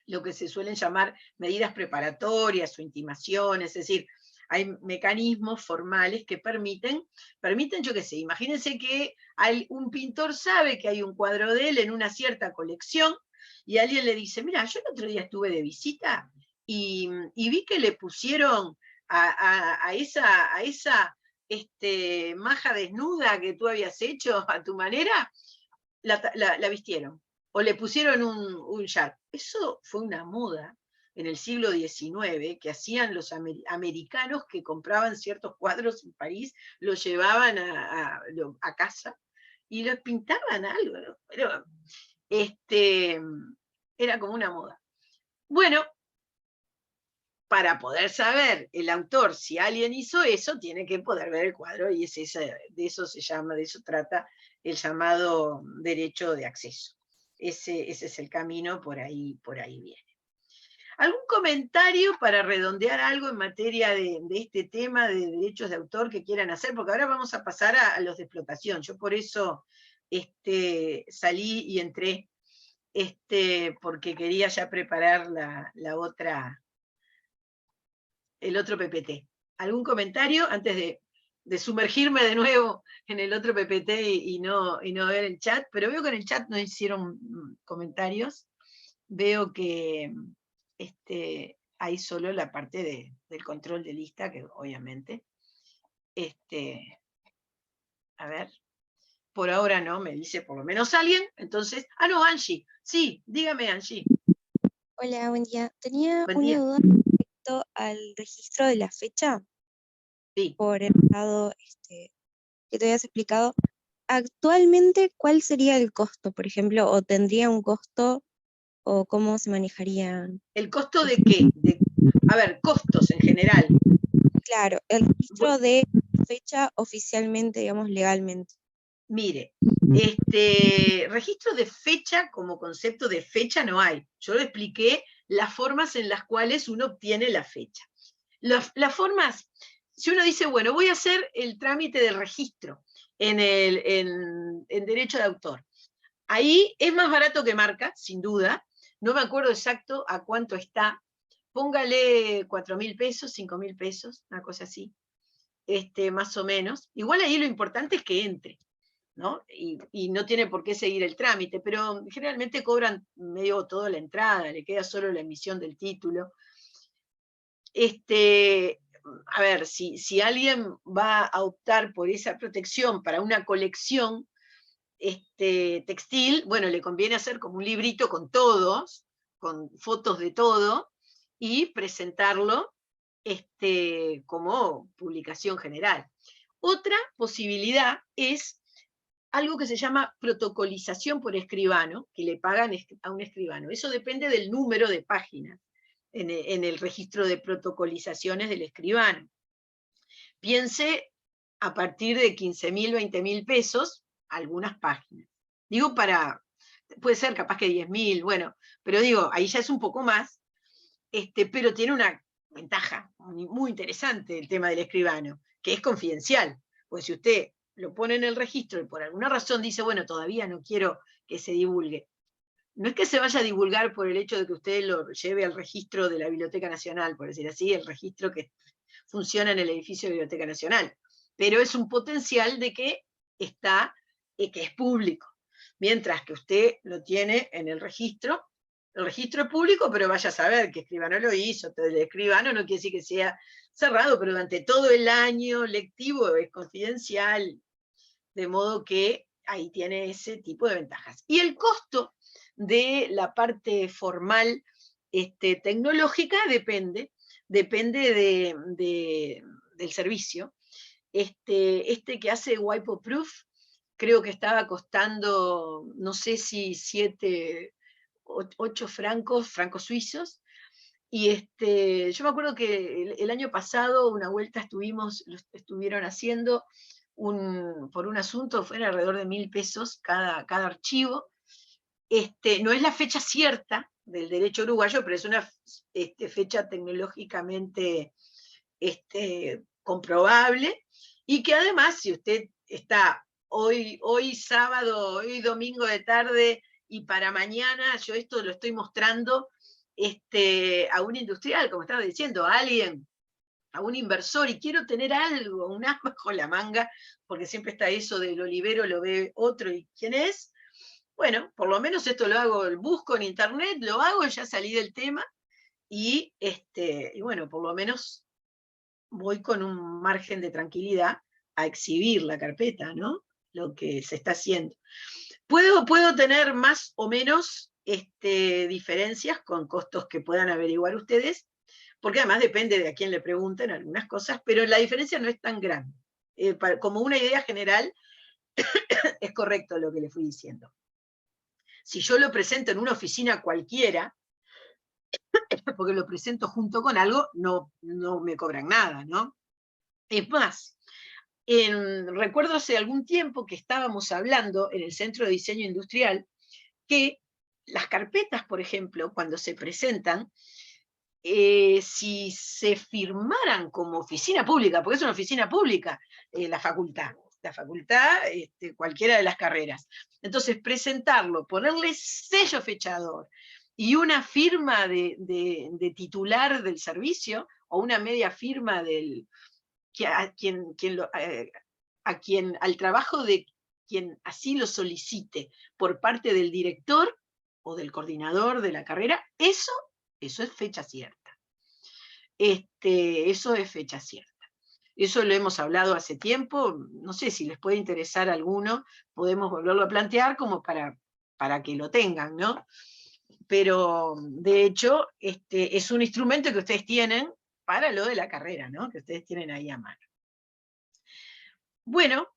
lo que se suelen llamar medidas preparatorias o intimaciones, es decir, hay mecanismos formales que permiten, yo qué sé, imagínense que un pintor sabe que hay un cuadro de él en una cierta colección, y alguien le dice, mira, yo el otro día estuve de visita y vi que le pusieron a esa maja desnuda que tú habías hecho a tu manera, la vistieron, o le pusieron un yat. Eso fue una moda en el siglo XIX que hacían los americanos que compraban ciertos cuadros en París, los llevaban a casa y los pintaban algo, ¿no? Pero era como una moda. Bueno, para poder saber el autor si alguien hizo eso, tiene que poder ver el cuadro, y de eso trata el llamado derecho de acceso. Ese es el camino, por ahí viene. ¿Algún comentario para redondear algo en materia de este tema de derechos de autor que quieran hacer? Porque ahora vamos a pasar a los de explotación. Yo por eso salí y entré, porque quería ya preparar el otro PPT. ¿Algún comentario antes de sumergirme de nuevo en el otro PPT y no ver el chat? Pero veo que en el chat no hicieron comentarios. Veo que hay solo la parte del control de lista, que obviamente. A ver, por ahora no, me dice por lo menos alguien. Entonces, no, Angie. Sí, dígame, Angie. Hola, buen día. Tenía Buen una día. duda respecto al registro de la fecha Sí. por el lado que te habías explicado. Actualmente, ¿cuál sería el costo, por ejemplo? ¿O tendría un costo? ¿O cómo se manejaría? ¿El costo de qué? A ver, costos en general. Claro, el registro de fecha oficialmente, digamos, legalmente. Mire, registro de fecha como concepto de fecha no hay. Yo le expliqué las formas en las cuales uno obtiene la fecha. Las formas, si uno dice, bueno, voy a hacer el trámite de registro en derecho de autor. Ahí es más barato que marca, sin duda. No me acuerdo exacto a cuánto está. Póngale 4.000 pesos, 5.000 pesos, una cosa así. Más o menos. Igual ahí lo importante es que entre. ¿no? Y no tiene por qué seguir el trámite, pero generalmente cobran medio toda la entrada, le queda solo la emisión del título. A ver, si alguien va a optar por esa protección para una colección textil, bueno, le conviene hacer como un librito con todos, con fotos de todo, y presentarlo como publicación general. Otra posibilidad es algo que se llama protocolización por escribano, que le pagan a un escribano. Eso depende del número de páginas en el registro de protocolizaciones del escribano. Piense a partir de 15.000, 20.000 pesos, algunas páginas. Digo puede ser capaz que 10.000, bueno, pero digo, ahí ya es un poco más, pero tiene una ventaja muy interesante el tema del escribano, que es confidencial, pues si usted lo pone en el registro y por alguna razón dice, bueno, todavía no quiero que se divulgue, no es que se vaya a divulgar por el hecho de que usted lo lleve al registro de la Biblioteca Nacional, por decir así, el registro que funciona en el edificio de la Biblioteca Nacional, pero es un potencial de que que es público, mientras que usted lo tiene en el registro es público, pero vaya a saber que escribano lo hizo, el escribano no quiere decir que sea cerrado, pero durante todo el año lectivo es confidencial, de modo que ahí tiene ese tipo de ventajas. Y el costo de la parte formal tecnológica depende del servicio. Este que hace Wipoproof, creo que estaba costando, no sé si 7, 8 francos suizos, y yo me acuerdo que el año pasado una vuelta estuvieron haciendo por un asunto, fue alrededor de 1.000 pesos cada archivo. No es la fecha cierta del derecho uruguayo, pero es una fecha tecnológicamente comprobable, y que además, si usted está hoy sábado, hoy domingo de tarde, y para mañana, yo esto lo estoy mostrando a un industrial, como estaba diciendo, a alguien, a un inversor, y quiero tener algo, un as bajo la manga, porque siempre está eso del olivero, lo ve otro, y ¿quién es? Bueno, por lo menos esto lo hago, busco en internet, lo hago, ya salí del tema, y bueno, por lo menos voy con un margen de tranquilidad a exhibir la carpeta, ¿no? Lo que se está haciendo. Puedo tener más o menos diferencias con costos que puedan averiguar ustedes, porque además depende de a quién le pregunten algunas cosas, pero la diferencia no es tan grande. Como una idea general, es correcto lo que le fui diciendo. Si yo lo presento en una oficina cualquiera, porque lo presento junto con algo, no me cobran nada, ¿no? Es más, recuerdo hace algún tiempo que estábamos hablando en el Centro de Diseño Industrial que las carpetas, por ejemplo, cuando se presentan, si se firmaran como oficina pública, porque es una oficina pública, la facultad, cualquiera de las carreras. Entonces, presentarlo, ponerle sello fechador y una firma de titular del servicio, o una media firma al trabajo de quien así lo solicite por parte del director o del coordinador de la carrera, eso es fecha cierta. Eso es fecha cierta. Eso lo hemos hablado hace tiempo, no sé si les puede interesar a alguno, podemos volverlo a plantear como para que lo tengan, ¿no? Pero, de hecho, es un instrumento que ustedes tienen para lo de la carrera, ¿no? Que ustedes tienen ahí a mano. Bueno,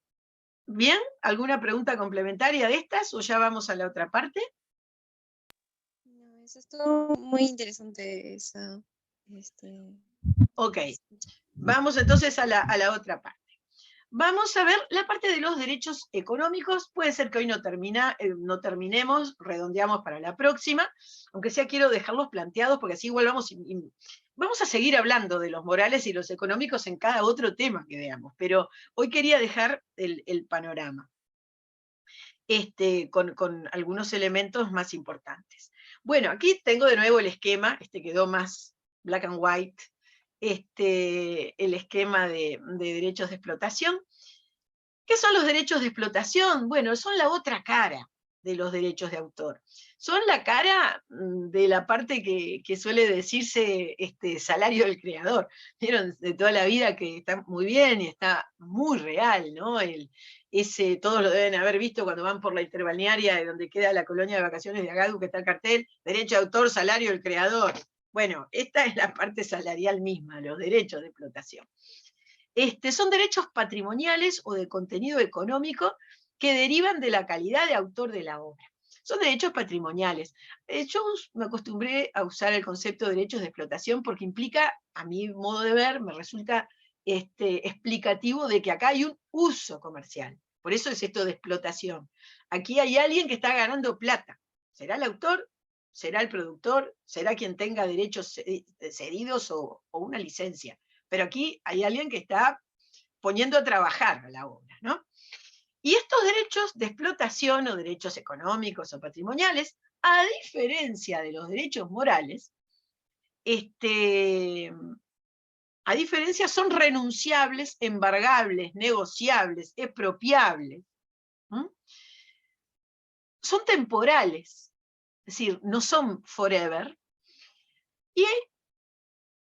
¿bien? ¿Alguna pregunta complementaria de estas o ya vamos a la otra parte? No, eso estuvo muy interesante, esa. Ok, vamos entonces a la otra parte. Vamos a ver la parte de los derechos económicos. Puede ser que hoy no terminemos, redondeamos para la próxima, aunque sea quiero dejarlos planteados, porque así igual vamos a seguir hablando de los morales y los económicos en cada otro tema que veamos, pero hoy quería dejar el panorama con algunos elementos más importantes. Bueno, aquí tengo de nuevo el esquema, quedó más black and white, el esquema de derechos de explotación. ¿Qué son los derechos de explotación? Bueno, son la otra cara de los derechos de autor. Son la cara de la parte que suele decirse salario del creador. Vieron de toda la vida que está muy bien y está muy real, ¿no? Todos lo deben haber visto cuando van por la interbalnearia de donde queda la colonia de vacaciones de Agadu, que está el cartel, derecho de autor, salario del creador. Bueno, esta es la parte salarial misma, los derechos de explotación. Son derechos patrimoniales o de contenido económico que derivan de la calidad de autor de la obra. Son derechos patrimoniales. Yo me acostumbré a usar el concepto de derechos de explotación porque implica, a mi modo de ver, me resulta explicativo de que acá hay un uso comercial. Por eso es esto de explotación. Aquí hay alguien que está ganando plata. ¿Será el autor? ¿Será el productor? ¿Será quien tenga derechos cedidos o una licencia? Pero aquí hay alguien que está poniendo a trabajar a la obra, ¿no? Y estos derechos de explotación o derechos económicos o patrimoniales, a diferencia de los derechos morales, a diferencia son renunciables, embargables, negociables, expropiables. Son temporales, es decir, no son forever, y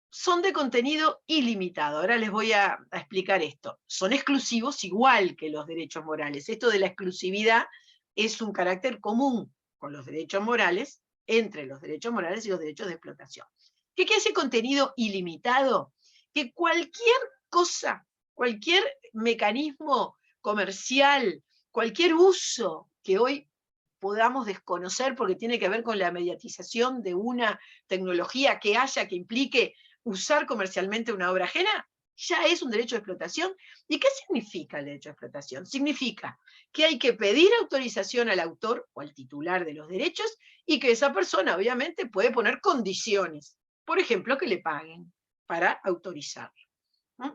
son de contenido ilimitado. Ahora les voy a explicar esto. Son exclusivos igual que los derechos morales. Esto de la exclusividad es un carácter común con los derechos morales, entre los derechos morales y los derechos de explotación. ¿Qué quiere decir contenido ilimitado? Que cualquier cosa, cualquier mecanismo comercial, cualquier uso que hoy podamos desconocer porque tiene que ver con la mediatización de una tecnología que haya, que implique usar comercialmente una obra ajena, ya es un derecho de explotación. ¿Y qué significa el derecho de explotación? Significa que hay que pedir autorización al autor o al titular de los derechos y que esa persona obviamente puede poner condiciones, por ejemplo, que le paguen para autorizarlo.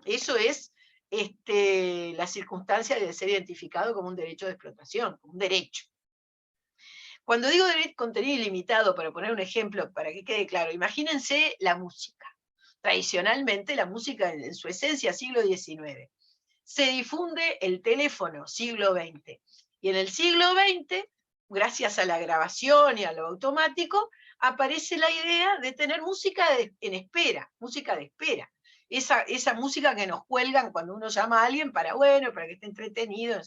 Eso es la circunstancia de ser identificado como un derecho de explotación, como un derecho. Cuando digo contenido ilimitado, para poner un ejemplo, para que quede claro, imagínense la música. Tradicionalmente la música en su esencia siglo XIX. Se difunde el teléfono siglo XX. Y en el siglo XX, gracias a la grabación y a lo automático, aparece la idea de tener música en espera, música de espera. Esa música que nos cuelgan cuando uno llama a alguien para que esté entretenido.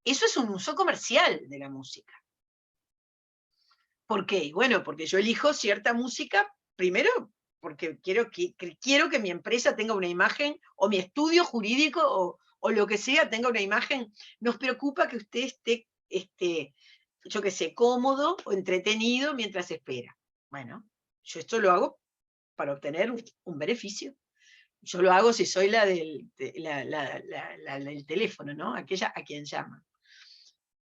Eso es un uso comercial de la música. ¿Por qué? Bueno, porque yo elijo cierta música, primero porque quiero que mi empresa tenga una imagen, o mi estudio jurídico, o lo que sea, tenga una imagen. Nos preocupa que usted esté, yo qué sé, cómodo o entretenido mientras espera. Bueno, yo esto lo hago para obtener un beneficio. Yo lo hago si soy la del teléfono, ¿no? Aquella a quien llaman.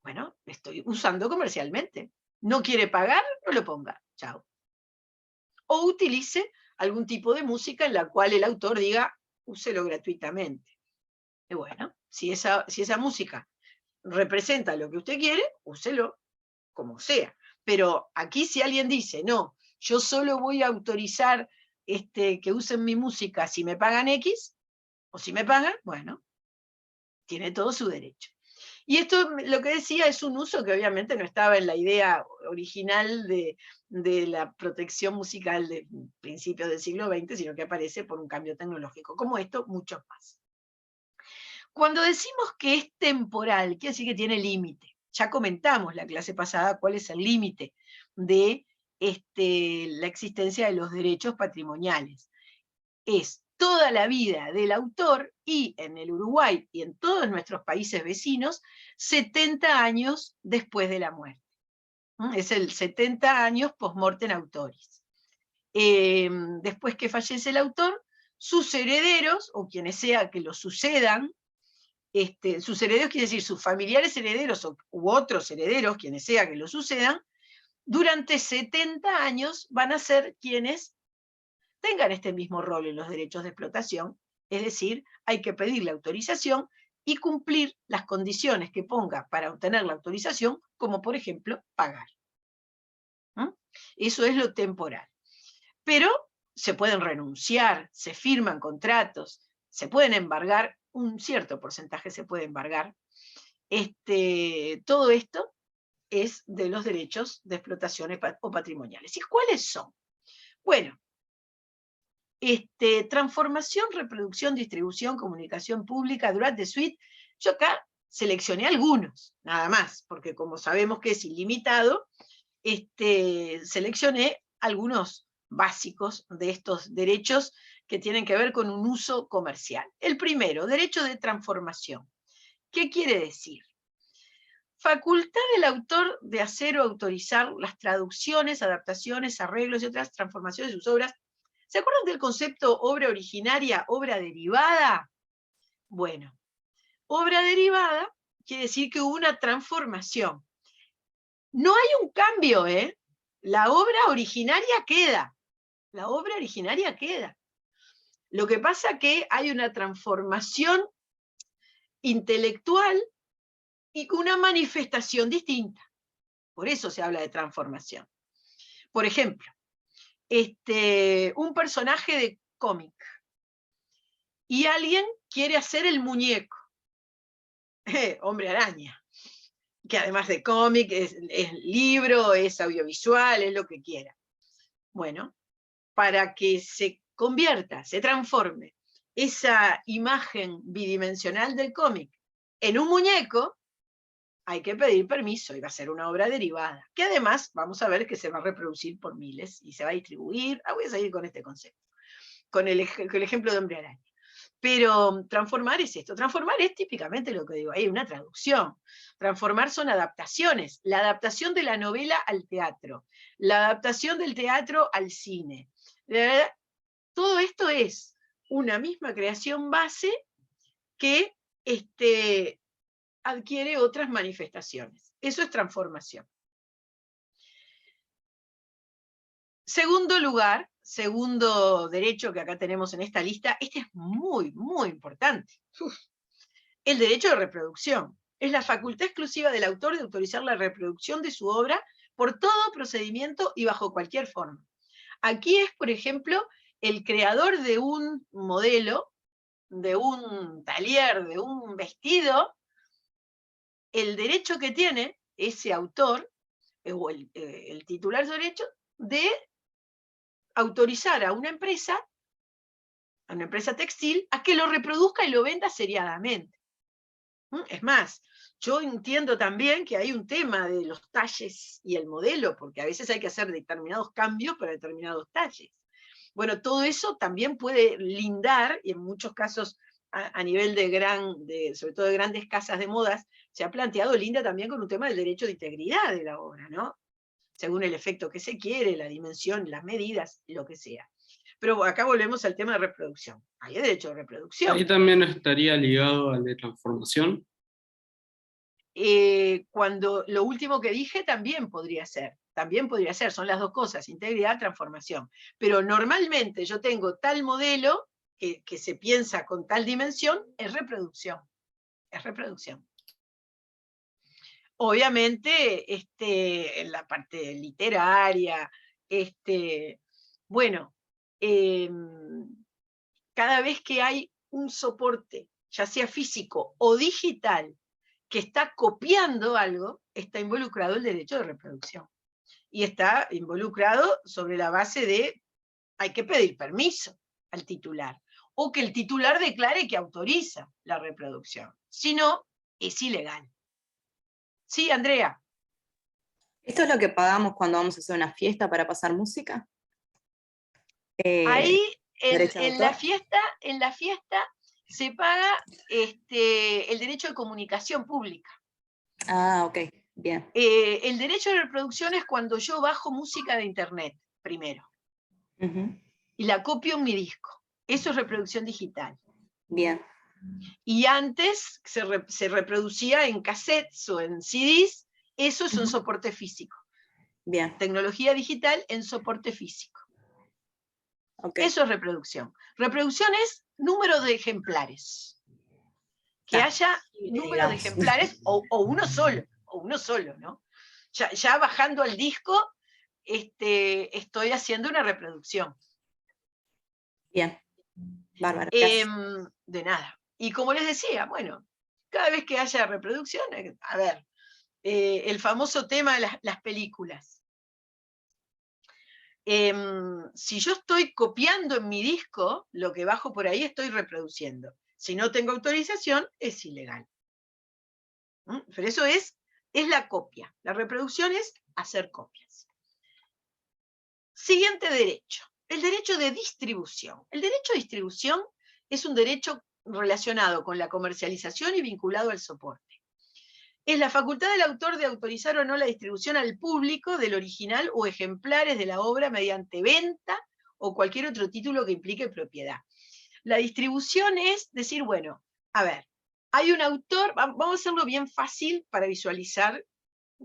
Bueno, estoy usando comercialmente. ¿No quiere pagar? No lo ponga. Chao. O utilice algún tipo de música en la cual el autor diga, úselo gratuitamente. Y bueno, si esa música representa lo que usted quiere, úselo como sea. Pero aquí si alguien dice, no, yo solo voy a autorizar que usen mi música si me pagan X, o si me pagan, bueno, tiene todo su derecho. Y esto, lo que decía, es un uso que obviamente no estaba en la idea original de la protección musical de principios del siglo XX, sino que aparece por un cambio tecnológico. Como esto, muchos más. Cuando decimos que es temporal, quiere decir que tiene límite. Ya comentamos la clase pasada cuál es el límite de la existencia de los derechos patrimoniales. Es toda la vida del autor, y en el Uruguay y en todos nuestros países vecinos, 70 años después de la muerte. Es el 70 años post-mortem autoris. Después que fallece el autor, sus herederos, o quienes sea que lo sucedan, sus herederos quiere decir sus familiares herederos u otros herederos, quienes sea que lo sucedan, durante 70 años van a ser quienes tengan este mismo rol en los derechos de explotación, es decir, hay que pedir la autorización y cumplir las condiciones que ponga para obtener la autorización, como por ejemplo pagar. Eso es lo temporal. Pero se pueden renunciar, se firman contratos, se pueden embargar un cierto porcentaje se puede embargar. Todo esto es de los derechos de explotación o patrimoniales. ¿Y cuáles son? Bueno, transformación, reproducción, distribución, comunicación pública, droit de suite. Yo acá seleccioné algunos, nada más, porque como sabemos que es ilimitado, seleccioné algunos básicos de estos derechos que tienen que ver con un uso comercial. El primero, derecho de transformación. ¿Qué quiere decir? Facultad del autor de hacer o autorizar las traducciones, adaptaciones, arreglos y otras transformaciones de sus obras. ¿Se acuerdan del concepto obra originaria, obra derivada? Bueno, obra derivada quiere decir que hubo una transformación. No hay un cambio, ¿eh? La obra originaria queda. La obra originaria queda. Lo que pasa es que hay una transformación intelectual y con una manifestación distinta. Por eso se habla de transformación. Por ejemplo, un personaje de cómic y alguien quiere hacer el muñeco, Hombre Araña, que además de cómic es libro, es audiovisual, es lo que quiera. Bueno, para que se convierta, se transforme esa imagen bidimensional del cómic en un muñeco, hay que pedir permiso y va a ser una obra derivada, que además vamos a ver que se va a reproducir por miles y se va a distribuir. Voy a seguir con este concepto, con el ejemplo de Hombre Araña. Pero transformar es esto. Transformar es típicamente lo que digo ahí, una traducción. Transformar son adaptaciones. La adaptación de la novela al teatro, la adaptación del teatro al cine. Todo esto es una misma creación base que adquiere otras manifestaciones. Eso es transformación. Segundo lugar, segundo derecho que acá tenemos en esta lista, este es muy, muy importante. El derecho de reproducción. Es la facultad exclusiva del autor de autorizar la reproducción de su obra por todo procedimiento y bajo cualquier forma. Aquí es, por ejemplo, el creador de un modelo, de un taller, de un vestido, el derecho que tiene ese autor, o el titular de derecho, de autorizar a una empresa textil, a que lo reproduzca y lo venda seriadamente. Es más, yo entiendo también que hay un tema de los talles y el modelo, porque a veces hay que hacer determinados cambios para determinados talles. Bueno, todo eso también puede lindar, y en muchos casos a nivel sobre todo de grandes casas de modas, se ha planteado linda también con un tema del derecho de integridad de la obra, ¿no? Según el efecto que se quiere, la dimensión, las medidas, lo que sea. Pero acá volvemos al tema de reproducción. Hay derecho de reproducción. Ahí también estaría ligado al de transformación. Cuando lo último que dije también podría ser, son las dos cosas, integridad, transformación. Pero normalmente yo tengo tal modelo que se piensa con tal dimensión, es reproducción. Es reproducción. Obviamente, en la parte literaria, bueno, cada vez que hay un soporte, ya sea físico o digital, que está copiando algo, está involucrado el derecho de reproducción. Y está involucrado sobre la base de, hay que pedir permiso al titular, o que el titular declare que autoriza la reproducción. Si no, es ilegal. Sí, Andrea. ¿Esto es lo que pagamos cuando vamos a hacer una fiesta para pasar música? Ahí, ¿derecho de en la fiesta se paga el derecho de comunicación pública. Ah, ok, bien. El derecho de reproducción es cuando yo bajo música de internet, primero, y la copio en mi disco. Eso es reproducción digital. Bien. Y antes se reproducía en cassettes o en CDs, eso es un soporte físico. Bien. Tecnología digital en soporte físico. Okay. Eso es reproducción. Reproducción es número de ejemplares. Que haya número de ejemplares o uno solo, ¿no? Ya bajando al disco, estoy haciendo una reproducción. Bien. Bárbaro. De nada. Y como les decía, bueno, cada vez que haya reproducción, a ver, el famoso tema de las películas. Si yo estoy copiando en mi disco, lo que bajo por ahí estoy reproduciendo. Si no tengo autorización, es ilegal. Pero eso es la copia. La reproducción es hacer copias. Siguiente derecho, el derecho de distribución. El derecho de distribución es un derecho relacionado con la comercialización y vinculado al soporte. Es la facultad del autor de autorizar o no la distribución al público del original o ejemplares de la obra mediante venta o cualquier otro título que implique propiedad. La distribución es decir, bueno, a ver, hay un autor, vamos a hacerlo bien fácil para visualizar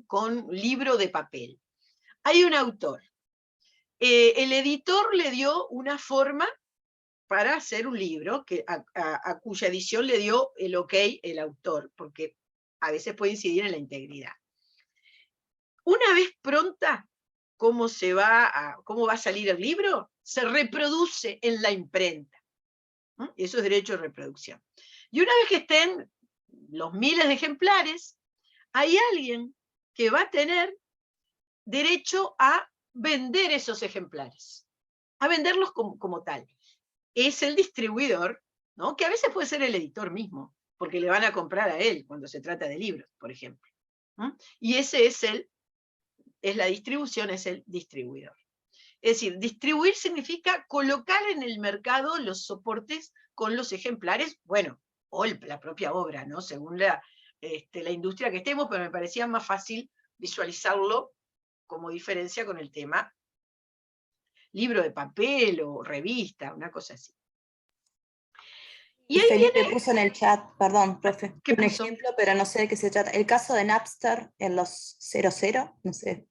con libro de papel. Hay un autor. El editor le dio una forma para hacer un libro, a cuya edición le dio el ok el autor, porque a veces puede incidir en la integridad. Una vez pronta, ¿cómo va a salir el libro? Se reproduce en la imprenta. Eso es derecho de reproducción. Y una vez que estén los miles de ejemplares, hay alguien que va a tener derecho a vender esos ejemplares, a venderlos como tal. Es el distribuidor, ¿no? Que a veces puede ser el editor mismo, porque le van a comprar a él cuando se trata de libros, por ejemplo. Y ese es la distribución, es el distribuidor. Es decir, distribuir significa colocar en el mercado los soportes con los ejemplares, bueno, o la propia obra, ¿no? Según la industria que estemos, pero me parecía más fácil visualizarlo como diferencia con el tema libro de papel o revista, una cosa así. Y Felipe puso en el chat, perdón, profe, ¿qué un puso? ejemplo, pero no sé de qué se trata. El caso de Napster en los 00, no sé.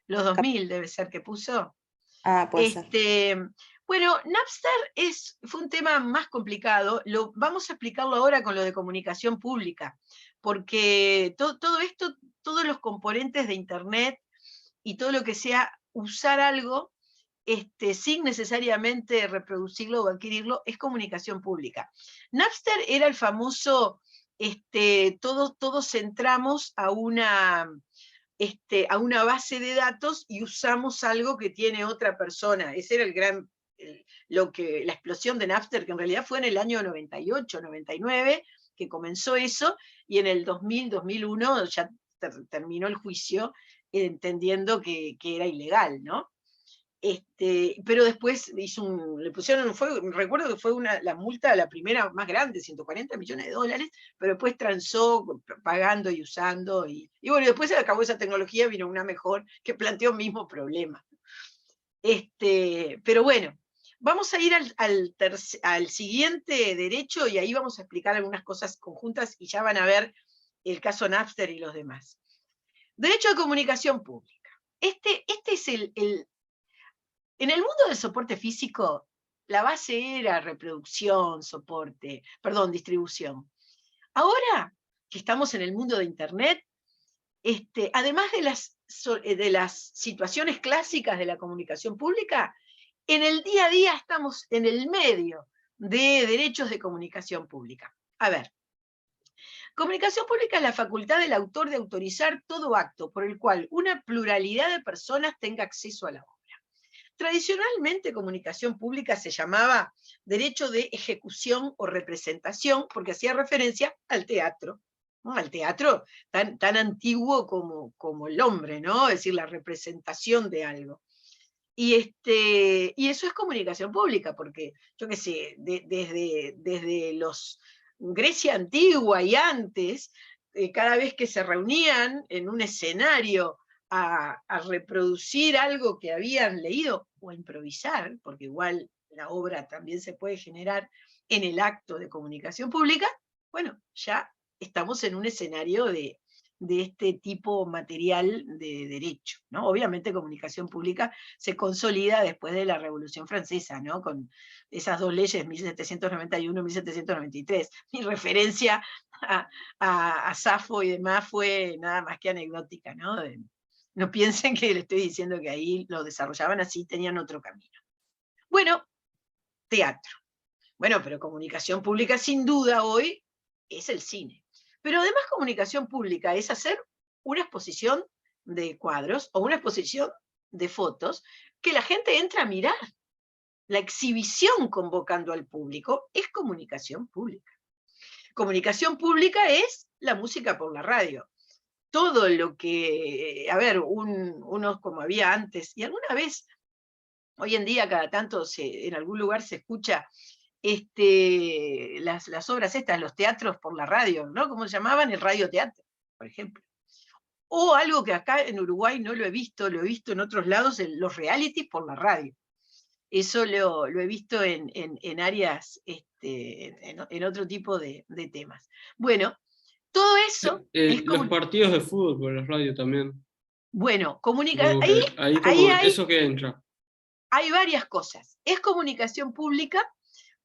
Los 2000 debe ser que puso. Ah, puede ser. Bueno, Napster fue un tema más complicado, vamos a explicarlo ahora con lo de comunicación pública, porque todo esto, todos los componentes de Internet y todo lo que sea usar algo sin necesariamente reproducirlo o adquirirlo, es comunicación pública. Napster era el famoso, todos entramos a una base de datos y usamos algo que tiene otra persona. Ese era el gran, la explosión de Napster, que en realidad fue en el año 98, 99, que comenzó eso, y en el 2000, 2001 ya terminó el juicio, entendiendo que era ilegal, ¿no? Pero después le pusieron, recuerdo que fue la multa, la primera más grande, 140 millones de dólares, pero después transó pagando y usando, y bueno, después se acabó esa tecnología, vino una mejor que planteó el mismo problema. Pero bueno, vamos a ir al siguiente derecho, y ahí vamos a explicar algunas cosas conjuntas, y ya van a ver el caso Napster y los demás. Derecho de comunicación pública. Este es en el mundo del soporte físico, la base era distribución. Ahora que estamos en el mundo de Internet, además de las situaciones clásicas de la comunicación pública, en el día a día estamos en el medio de derechos de comunicación pública. A ver, comunicación pública es la facultad del autor de autorizar todo acto por el cual una pluralidad de personas tenga acceso a la obra. Tradicionalmente, comunicación pública se llamaba derecho de ejecución o representación, porque hacía referencia al teatro, ¿no? Al teatro tan antiguo como el hombre, ¿no? Es decir, la representación de algo. Y eso es comunicación pública, porque, yo qué sé, desde los Grecia antigua y antes, cada vez que se reunían en un escenario a reproducir algo que habían leído, o a improvisar, porque igual la obra también se puede generar en el acto de comunicación pública, bueno, ya estamos en un escenario de este tipo material de derecho, ¿no? Obviamente comunicación pública se consolida después de la Revolución Francesa, ¿no? Con esas dos leyes, 1791 y 1793. Mi referencia a Safo y demás fue nada más que anecdótica, ¿no? No piensen que le estoy diciendo que ahí lo desarrollaban así, tenían otro camino. Bueno, teatro. Bueno, pero comunicación pública sin duda hoy es el cine. Pero además comunicación pública es hacer una exposición de cuadros o una exposición de fotos que la gente entra a mirar. La exhibición convocando al público es comunicación pública. Comunicación pública es la música por la radio. Todo lo que, a ver, unos como había antes, y alguna vez, hoy en día cada tanto en algún lugar se escucha las obras estas, los teatros por la radio, ¿no? ¿Cómo se llamaban? El radioteatro, por ejemplo. O algo que acá en Uruguay no lo he visto en otros lados, los realities por la radio. Eso lo he visto en áreas, en otro tipo de temas. Bueno, todo eso es Los partidos de fútbol por la radio también. Bueno, Ahí ¿eso qué entra? Hay varias cosas. Es comunicación pública,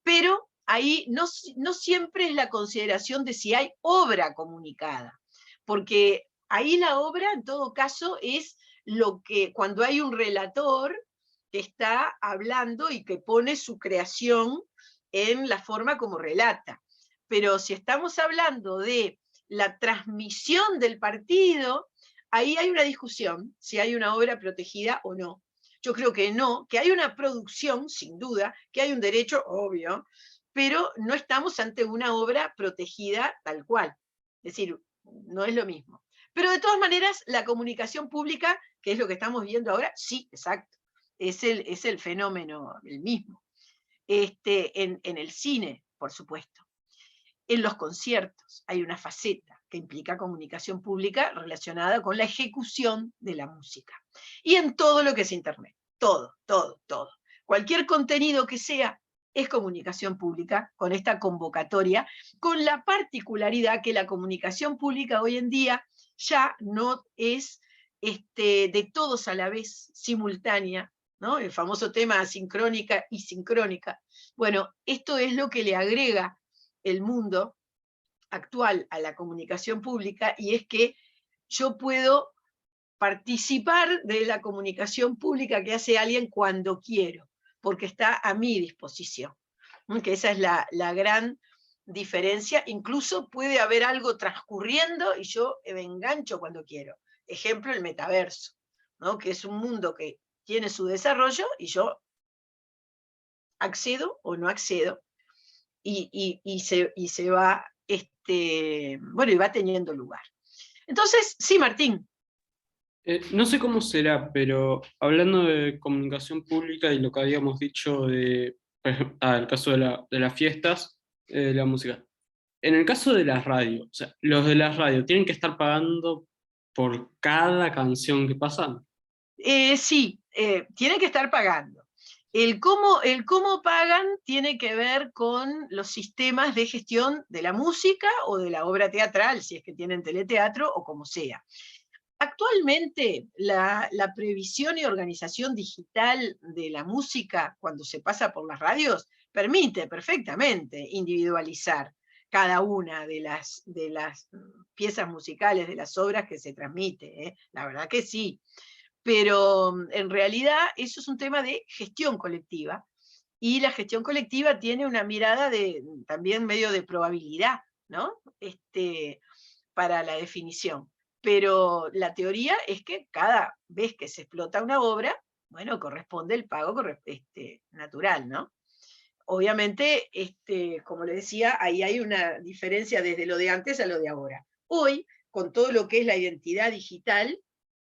pero ahí no siempre es la consideración de si hay obra comunicada, porque ahí la obra, en todo caso, es lo que, cuando hay un relator que está hablando y que pone su creación en la forma como relata. Pero si estamos hablando de la transmisión del partido, ahí hay una discusión, si hay una obra protegida o no. Yo creo que no, que hay una producción, sin duda, que hay un derecho, obvio, pero no estamos ante una obra protegida tal cual. Es decir, no es lo mismo. Pero de todas maneras, la comunicación pública, que es lo que estamos viendo ahora, sí, exacto, es el fenómeno el mismo. En el cine, por supuesto. En los conciertos hay una faceta que implica comunicación pública relacionada con la ejecución de la música. Y en todo lo que es Internet, todo. Cualquier contenido que sea es comunicación pública con esta convocatoria, con la particularidad que la comunicación pública hoy en día ya no es de todos a la vez, simultánea, ¿no? El famoso tema asincrónica y sincrónica. Bueno, esto es lo que le agrega el mundo actual a la comunicación pública, y es que yo puedo participar de la comunicación pública que hace alguien cuando quiero, porque está a mi disposición. Que esa es la gran diferencia. Incluso puede haber algo transcurriendo y yo me engancho cuando quiero. Ejemplo, el metaverso, ¿no? Que es un mundo que tiene su desarrollo y yo accedo o no accedo, y se va, bueno, y va teniendo lugar. Entonces, sí, Martín. No sé cómo será, pero hablando de comunicación pública y lo que habíamos dicho de, por ejemplo, el caso de las fiestas, la música. En el caso de las radios, o sea, los de las radios tienen que estar pagando por cada canción que pasan. Sí, tienen que estar pagando. El cómo pagan tiene que ver con los sistemas de gestión de la música o de la obra teatral, si es que tienen teleteatro o como sea. Actualmente, la previsión y organización digital de la música, cuando se pasa por las radios, permite perfectamente individualizar cada una de las piezas musicales, de las obras que se transmite, ¿eh? La verdad que sí. Pero en realidad eso es un tema de gestión colectiva, y la gestión colectiva tiene una mirada también medio de probabilidad, ¿no? Para la definición. Pero la teoría es que cada vez que se explota una obra, bueno, corresponde el pago natural, ¿no? Obviamente, como le decía, ahí hay una diferencia desde lo de antes a lo de ahora. Hoy, con todo lo que es la identidad digital,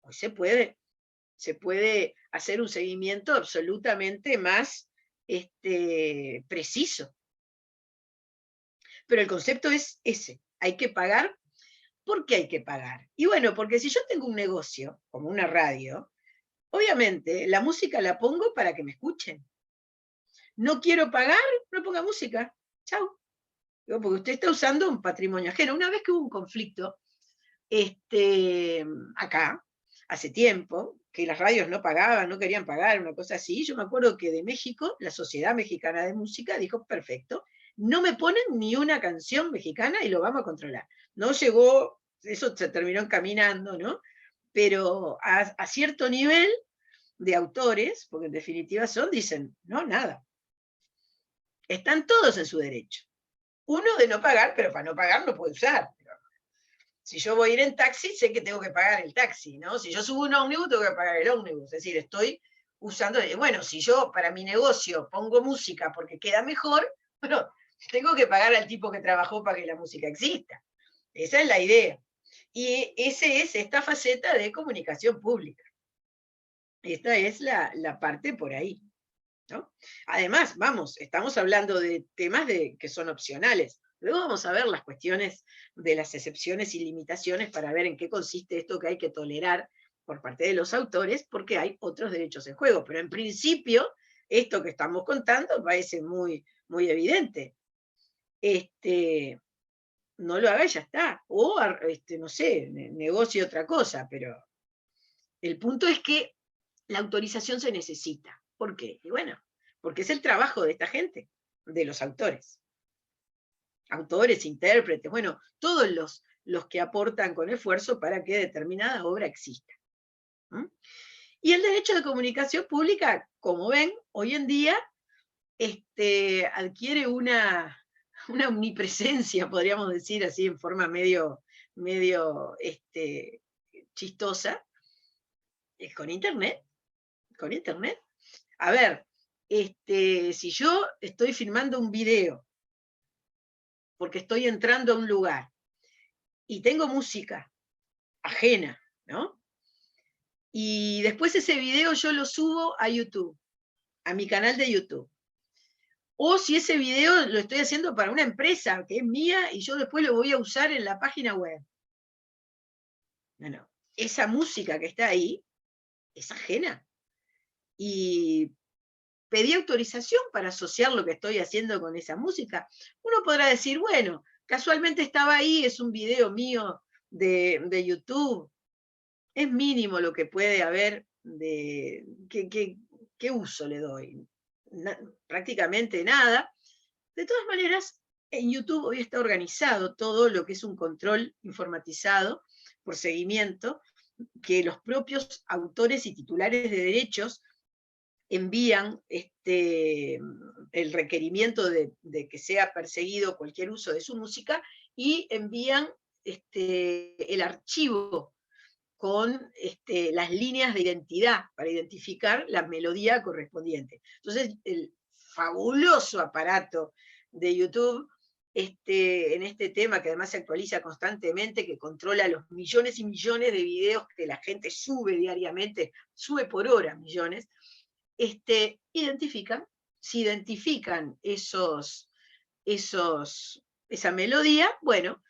hoy se puede hacer un seguimiento absolutamente más preciso. Pero el concepto es ese, hay que pagar. ¿Por qué hay que pagar? Y bueno, porque si yo tengo un negocio, como una radio, obviamente la música la pongo para que me escuchen. No quiero pagar, no ponga música. Chau. Porque usted está usando un patrimonio ajeno. Una vez que hubo un conflicto acá, hace tiempo, que las radios no pagaban, no querían pagar, una cosa así, yo me acuerdo que de México, la Sociedad Mexicana de Música dijo, perfecto, no me ponen ni una canción mexicana y lo vamos a controlar. No llegó, eso se terminó encaminando, ¿no? Pero a cierto nivel de autores, porque en definitiva dicen, no, nada. Están todos en su derecho. Uno de no pagar, pero para no pagar no puede usar. Si yo voy a ir en taxi, sé que tengo que pagar el taxi, ¿no? Si yo subo un ómnibus, tengo que pagar el ómnibus. Es decir, estoy usando, bueno, si yo para mi negocio pongo música porque queda mejor, bueno, tengo que pagar al tipo que trabajó para que la música exista. Esa es la idea. Y esa es esta faceta de comunicación pública. Esta es la parte por ahí, ¿no? Además, vamos, estamos hablando de temas que son opcionales. Luego vamos a ver las cuestiones de las excepciones y limitaciones para ver en qué consiste esto que hay que tolerar por parte de los autores, porque hay otros derechos en juego. Pero en principio, esto que estamos contando parece muy, muy evidente. No lo haga y ya está. O, no sé, negocie otra cosa, pero el punto es que la autorización se necesita. ¿Por qué? Y bueno, porque es el trabajo de esta gente, de los autores. Autores, intérpretes, bueno, todos los que aportan con esfuerzo para que determinada obra exista. ¿Mm? Y el derecho de comunicación pública, como ven, hoy en día adquiere una omnipresencia, podríamos decir así, en forma medio chistosa, con Internet. Con Internet. A ver, si yo estoy filmando un video porque estoy entrando a un lugar y tengo música ajena, ¿no? Y después ese video yo lo subo a YouTube, a mi canal de YouTube. O si ese video lo estoy haciendo para una empresa que es mía y yo después lo voy a usar en la página web. Bueno, esa música que está ahí es ajena. Y pedí autorización para asociar lo que estoy haciendo con esa música. Uno podrá decir, bueno, casualmente estaba ahí, es un video mío de YouTube. Es mínimo lo que puede haber de... ¿Qué uso le doy? Prácticamente nada. De todas maneras, en YouTube hoy está organizado todo lo que es un control informatizado por seguimiento, que los propios autores y titulares de derechos envían el requerimiento de que sea perseguido cualquier uso de su música y envían el archivo con las líneas de identidad para identificar la melodía correspondiente. Entonces, el fabuloso aparato de YouTube en este tema, que además se actualiza constantemente, que controla los millones y millones de videos que la gente sube diariamente, sube por hora millones, si identifican esa melodía, bueno,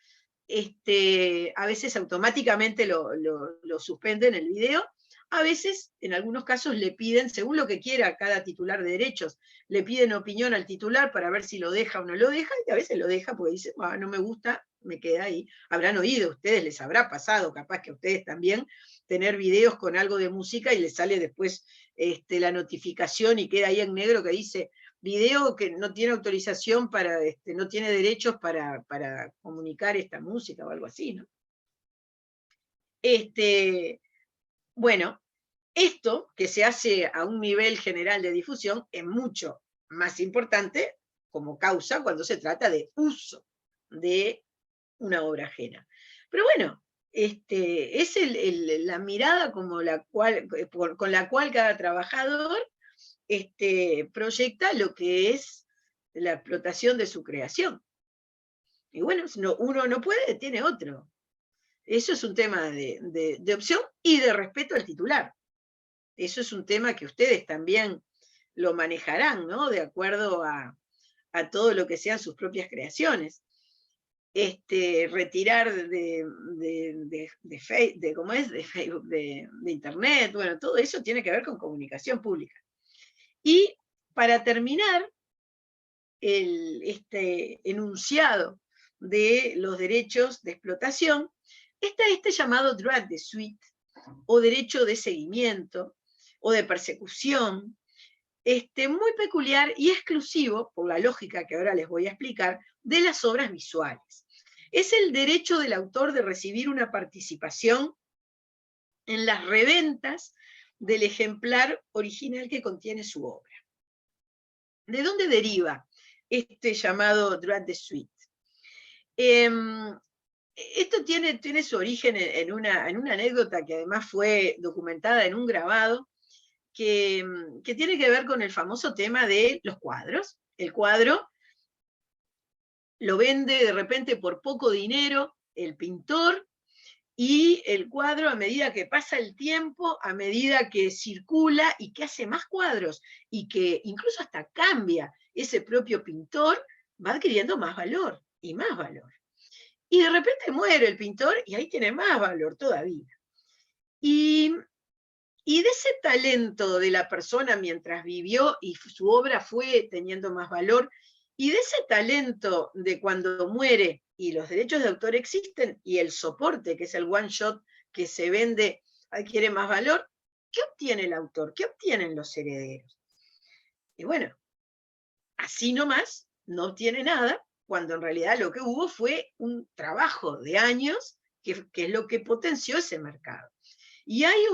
a veces automáticamente lo suspenden el video, a veces, en algunos casos, le piden, según lo que quiera cada titular de derechos, le piden opinión al titular para ver si lo deja o no lo deja, y a veces lo deja porque dice, no me gusta, me queda ahí. Habrán oído ustedes, les habrá pasado, capaz que a ustedes también, tener videos con algo de música y les sale después la notificación y queda ahí en negro que dice, video que no tiene autorización para, no tiene derechos para comunicar esta música o algo así, ¿no? Bueno, esto que se hace a un nivel general de difusión es mucho más importante como causa cuando se trata de uso de una obra ajena. Pero bueno, es la mirada con la cual cada trabajador proyecta lo que es la explotación de su creación. Y bueno, uno no puede, tiene otro. Eso es un tema de opción y de respeto al titular. Eso es un tema que ustedes también lo manejarán, ¿no? De acuerdo a todo lo que sean sus propias creaciones. Retirar de Facebook, de Internet, bueno, todo eso tiene que ver con comunicación pública. Y para terminar, este enunciado de los derechos de explotación, está este llamado droit de suite, o derecho de seguimiento, o de persecución, muy peculiar y exclusivo, por la lógica que ahora les voy a explicar, de las obras visuales. Es el derecho del autor de recibir una participación en las reventas del ejemplar original que contiene su obra. ¿De dónde deriva llamado droit de suite. Esto tiene su origen en una anécdota que además fue documentada en un grabado, que tiene que ver con el famoso tema de los cuadros. El cuadro lo vende de repente por poco dinero el pintor, y el cuadro, a medida que pasa el tiempo, a medida que circula y que hace más cuadros, y que incluso hasta cambia ese propio pintor, va adquiriendo más valor y más valor. Y de repente muere el pintor y ahí tiene más valor todavía. Y de ese talento de la persona mientras vivió y su obra fue teniendo más valor, y de ese talento de cuando muere y los derechos de autor existen y el soporte, que es el one shot que se vende, adquiere más valor, ¿qué obtiene el autor? ¿Qué obtienen los herederos? Y bueno, así nomás no obtiene nada, cuando en realidad lo que hubo fue un trabajo de años que es lo que potenció ese mercado. Y hay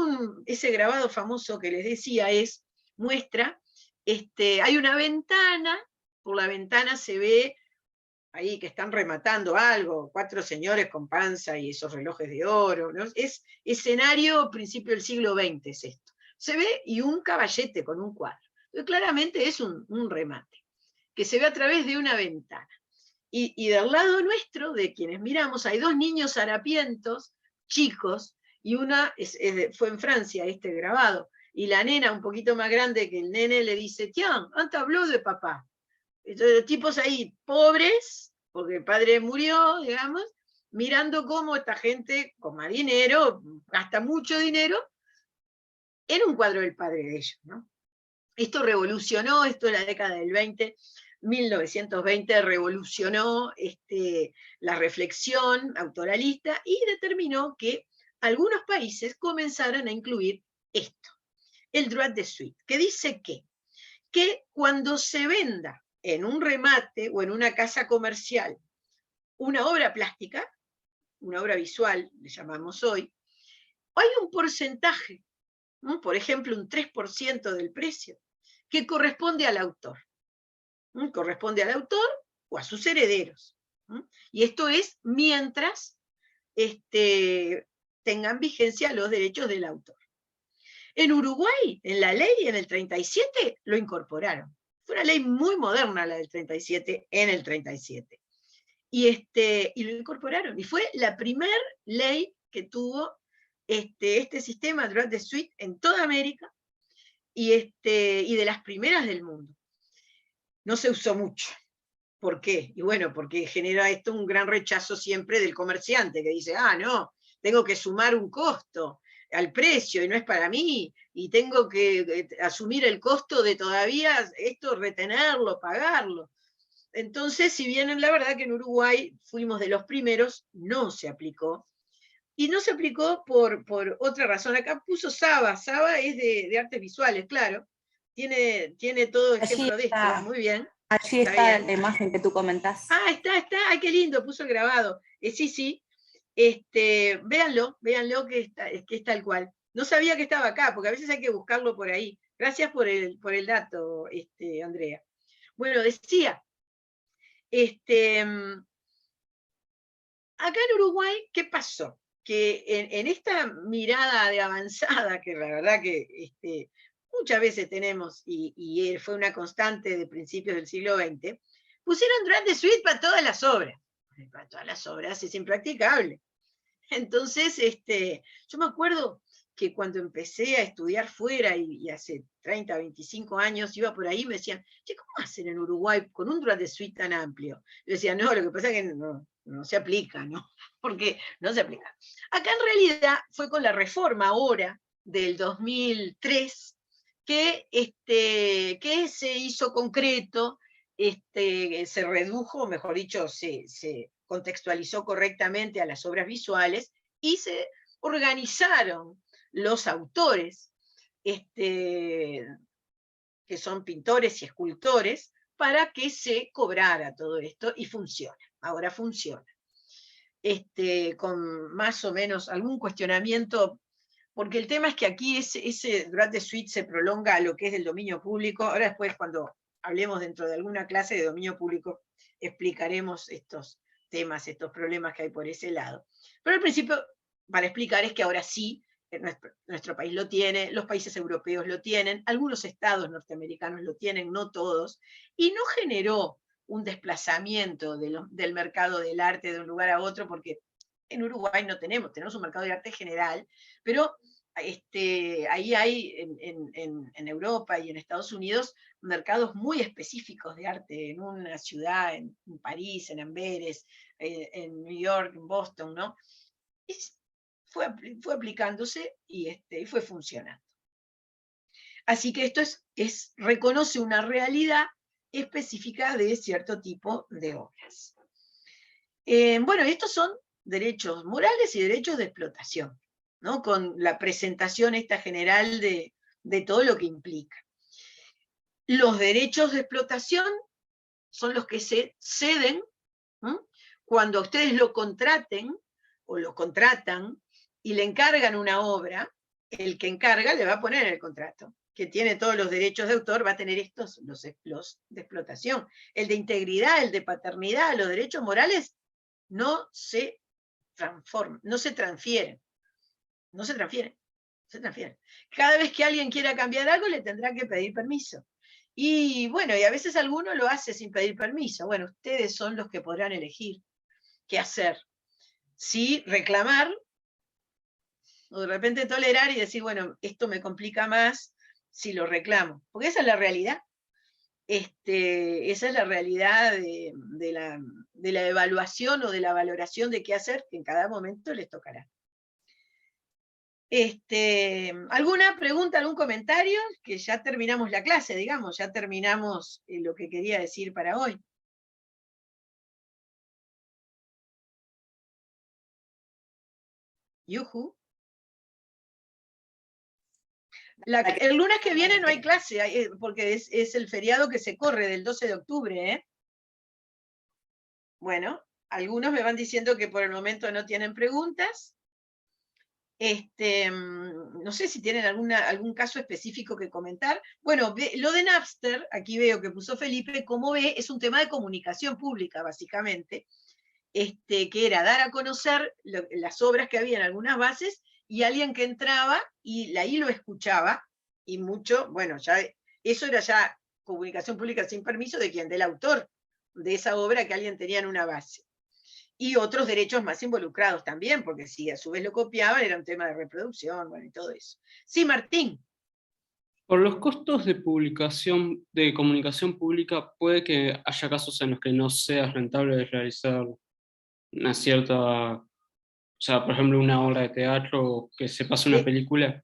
ese grabado famoso que les decía, muestra, hay una ventana, por la ventana se ve ahí que están rematando algo, 4 señores con panza y esos relojes de oro, ¿no? Es escenario principio del siglo XX es esto. Se ve, y un caballete con un cuadro. Entonces, claramente es un remate, que se ve a través de una ventana. Y del lado nuestro, de quienes miramos, hay 2 niños harapientos, chicos, y fue en Francia este grabado, y la nena un poquito más grande que el nene le dice, tiens, un tableau de papá. Entonces, tipos ahí pobres, porque el padre murió, digamos, mirando cómo esta gente con más dinero, gasta mucho dinero, en un cuadro del padre de ellos, ¿no? Esto revolucionó, esto en la década del 20, 1920 revolucionó la reflexión autoralista y determinó que algunos países comenzaran a incluir esto, el droit de suite, que dice que cuando se venda en un remate o en una casa comercial una obra plástica, una obra visual, le llamamos hoy, hay un porcentaje, ¿no? Por ejemplo, un 3% del precio, que corresponde al autor. Corresponde al autor o a sus herederos. Y esto es mientras tengan vigencia los derechos del autor. En Uruguay, en la ley, en el 37, lo incorporaron. Fue una ley muy moderna la del 37, en el 37. Y lo incorporaron. Y fue la primera ley que tuvo este sistema droit de suite en toda América, y de las primeras del mundo. No se usó mucho. ¿Por qué? Y bueno, porque genera esto un gran rechazo siempre del comerciante, que dice, no, tengo que sumar un costo al precio y no es para mí, y tengo que asumir el costo de todavía esto, retenerlo, pagarlo. Entonces, si bien la verdad que en Uruguay fuimos de los primeros, no se aplicó. Y no se aplicó por otra razón. Acá puso Saba. Saba es de artes visuales, claro. Tiene todo ejemplo de esto, muy bien. Allí está la imagen que tú comentás. Está. Ay, qué lindo, puso el grabado. Sí. Véanlo que es tal cual. No sabía que estaba acá, porque a veces hay que buscarlo por ahí. Gracias por el dato, Andrea. Bueno, decía, acá en Uruguay, ¿qué pasó? Que en esta mirada de avanzada, que la verdad que muchas veces tenemos, y fue una constante de principios del siglo XX, pusieron droit de suite para todas las obras. Para todas las obras es impracticable. Entonces, yo me acuerdo que cuando empecé a estudiar fuera, y hace 30, 25 años, iba por ahí y me decían, che, ¿cómo hacen en Uruguay con un droit de suite tan amplio? Yo decía, no, lo que pasa es que no se aplica, ¿no? Porque no se aplica. Acá en realidad fue con la reforma ahora del 2003 que se hizo concreto, se redujo, mejor dicho, se contextualizó correctamente a las obras visuales y se organizaron los autores, que son pintores y escultores, para que se cobrara todo esto, y funciona, ahora funciona. Con más o menos algún cuestionamiento, porque el tema es que aquí ese droit de suite se prolonga a lo que es del dominio público. Ahora después, cuando hablemos dentro de alguna clase de dominio público, explicaremos estos temas, estos problemas que hay por ese lado. Pero al principio, para explicar, es que ahora sí, nuestro país lo tiene, los países europeos lo tienen, algunos estados norteamericanos lo tienen, no todos, y no generó un desplazamiento del mercado del arte de un lugar a otro, porque en Uruguay no tenemos un mercado de arte general, pero ahí hay en Europa y en Estados Unidos mercados muy específicos de arte, en una ciudad, en París, en Amberes, en New York, en Boston, ¿no? Y fue aplicándose y fue funcionando. Así que esto reconoce una realidad específica de cierto tipo de obras. Bueno, estos son derechos morales y derechos de explotación, ¿no? Con la presentación esta general de todo lo que implica. Los derechos de explotación son los que se ceden, ¿no? Cuando ustedes lo contraten o lo contratan y le encargan una obra, el que encarga le va a poner en el contrato que tiene todos los derechos de autor, va a tener estos, los de explotación. El de integridad, el de paternidad, los derechos morales no se transforman, no se transfieren. No se transfieren. Se transfieren. Cada vez que alguien quiera cambiar algo, le tendrá que pedir permiso. Y bueno, y a veces alguno lo hace sin pedir permiso. Bueno, ustedes son los que podrán elegir qué hacer. Si reclamar, o de repente tolerar y decir, bueno, esto me complica más si lo reclamo. Porque esa es la realidad. Esa es la realidad de la evaluación o de la valoración de qué hacer, que en cada momento les tocará. ¿Alguna pregunta, algún comentario? Que ya terminamos la clase, digamos, ya terminamos lo que quería decir para hoy. Yuhu. El lunes que viene no hay clase, porque es el feriado que se corre del 12 de octubre, ¿eh? Bueno, algunos me van diciendo que por el momento no tienen preguntas. No sé si tienen algún caso específico que comentar. Bueno, lo de Napster, aquí veo que puso Felipe, como ve, es un tema de comunicación pública, básicamente, que era dar a conocer las obras que había en algunas bases, y alguien que entraba y ahí lo escuchaba, y mucho, bueno, ya eso era ya comunicación pública sin permiso de quien, del autor de esa obra que alguien tenía en una base. Y otros derechos más involucrados también, porque si a su vez lo copiaban, era un tema de reproducción, bueno, y todo eso. Sí, Martín. Por los costos de publicación, de comunicación pública, puede que haya casos en los que no sea rentable realizar una cierta, o sea, por ejemplo, una obra de teatro que se pase una película.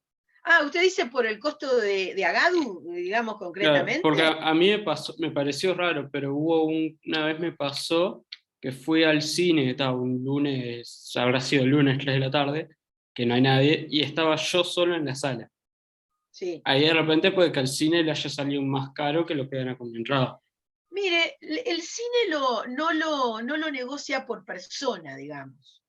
Usted dice por el costo de Agadu, digamos concretamente. Claro, porque a mí me pareció raro, pero una vez me pasó que fui al cine, estaba un lunes, habrá sido el lunes 3 de la tarde, que no hay nadie, y estaba yo solo en la sala. Sí. Ahí de repente puede que al cine le haya salido más caro que lo que era con mi entrada. Mire, el cine no lo negocia por persona, digamos.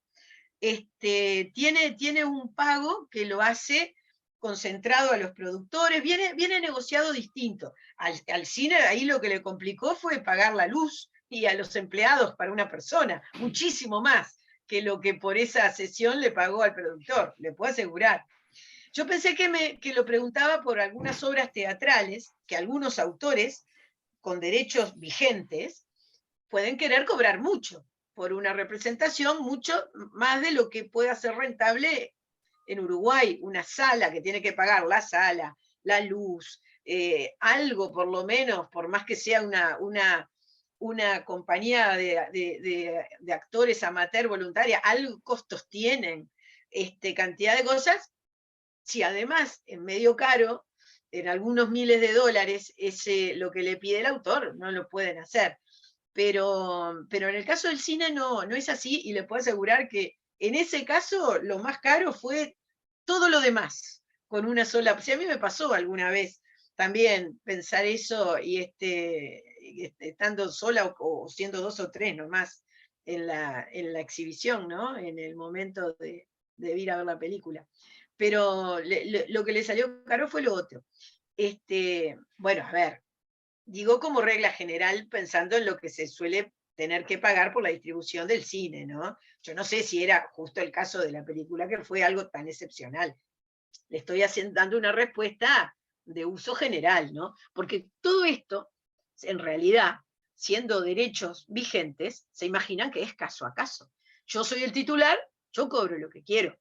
Tiene un pago que lo hace concentrado a los productores, viene negociado distinto. Al cine ahí lo que le complicó fue pagar la luz y a los empleados para una persona, muchísimo más que lo que por esa sesión le pagó al productor, le puedo asegurar. Yo pensé que lo preguntaba por algunas obras teatrales que algunos autores con derechos vigentes pueden querer cobrar mucho por una representación, mucho más de lo que pueda ser rentable en Uruguay, una sala que tiene que pagar la sala, la luz, algo por lo menos, por más que sea una compañía de actores amateur voluntaria, algo costos tienen, cantidad de cosas. Si además es medio caro, en algunos miles de dólares, lo que le pide el autor, no lo pueden hacer. Pero en el caso del cine no es así, y le puedo asegurar que en ese caso lo más caro fue todo lo demás, con una sola. Si a mí me pasó alguna vez también pensar eso, y estando sola o siendo 2 o 3 nomás en la exhibición, ¿no? En el momento de ir a ver la película. Pero lo que le salió caro fue lo otro. Bueno, a ver, Digo como regla general, pensando en lo que se suele tener que pagar por la distribución del cine, ¿no? Yo no sé si era justo el caso de la película, que fue algo tan excepcional. Le estoy dando una respuesta de uso general, ¿no? Porque todo esto, en realidad, siendo derechos vigentes, se imaginan que es caso a caso. Yo soy el titular, yo cobro lo que quiero.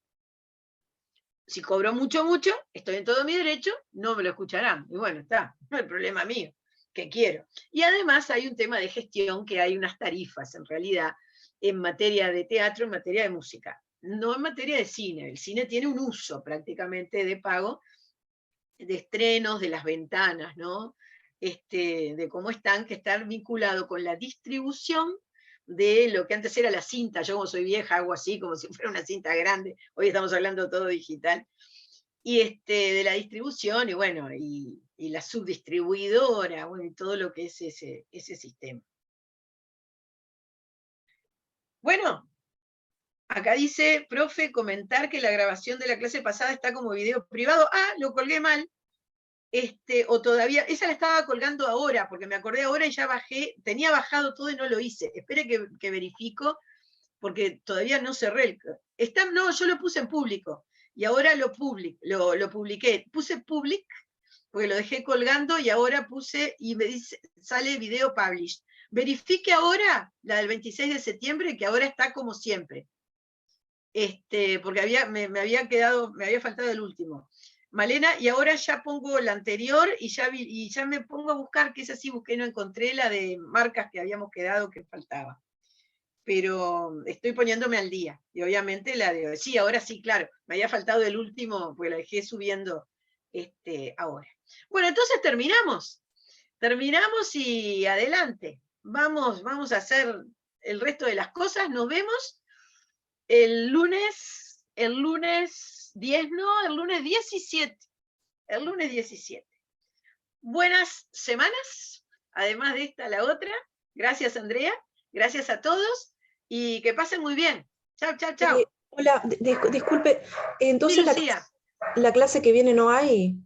Si cobro mucho, estoy en todo mi derecho, no me lo escucharán. Y bueno, está, no es problema mío, que quiero. Y además hay un tema de gestión, que hay unas tarifas, en realidad, en materia de teatro, en materia de música. No en materia de cine. El cine tiene un uso prácticamente de pago, de estrenos, de las ventanas, ¿no? De cómo están, que están vinculado con la distribución de lo que antes era la cinta. Yo, como soy vieja, hago así como si fuera una cinta grande. Hoy estamos hablando todo digital. Y de la distribución, y bueno, y la subdistribuidora, bueno, y todo lo que es ese sistema. Bueno, acá dice, profe, comentar que la grabación de la clase pasada está como video privado. Ah, lo colgué mal. O todavía, esa la estaba colgando ahora, porque me acordé ahora y ya bajé, tenía bajado todo y no lo hice. Espere que verifico, porque todavía no cerré. No, yo lo puse en público, y ahora lo publiqué. Puse public, porque lo dejé colgando, y ahora puse, y me dice, sale video published. Verifique ahora la del 26 de septiembre, que ahora está como siempre. Porque me había faltado el último. Malena, y ahora ya pongo la anterior y ya me pongo a buscar, que esa sí busqué, no encontré la de marcas que habíamos quedado que faltaba. Pero estoy poniéndome al día. Y obviamente la de, sí, ahora sí, claro, me había faltado el último, porque la dejé subiendo ahora. Bueno, entonces terminamos. Terminamos y adelante. Vamos a hacer el resto de las cosas. Nos vemos el lunes 10, no, el lunes 17. El lunes 17. Buenas semanas, además de esta, la otra. Gracias, Andrea. Gracias a todos y que pasen muy bien. Chao, chao, chao. Hola, disculpe, entonces Sí, Lucía. la clase que viene no hay.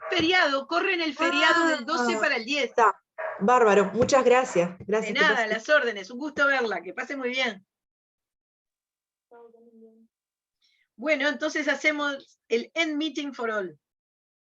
Feriado, corren el feriado del 12 para el 10. Está, bárbaro, muchas gracias. De nada, las órdenes, un gusto verla, que pase muy bien. Bueno, entonces hacemos el end meeting for all.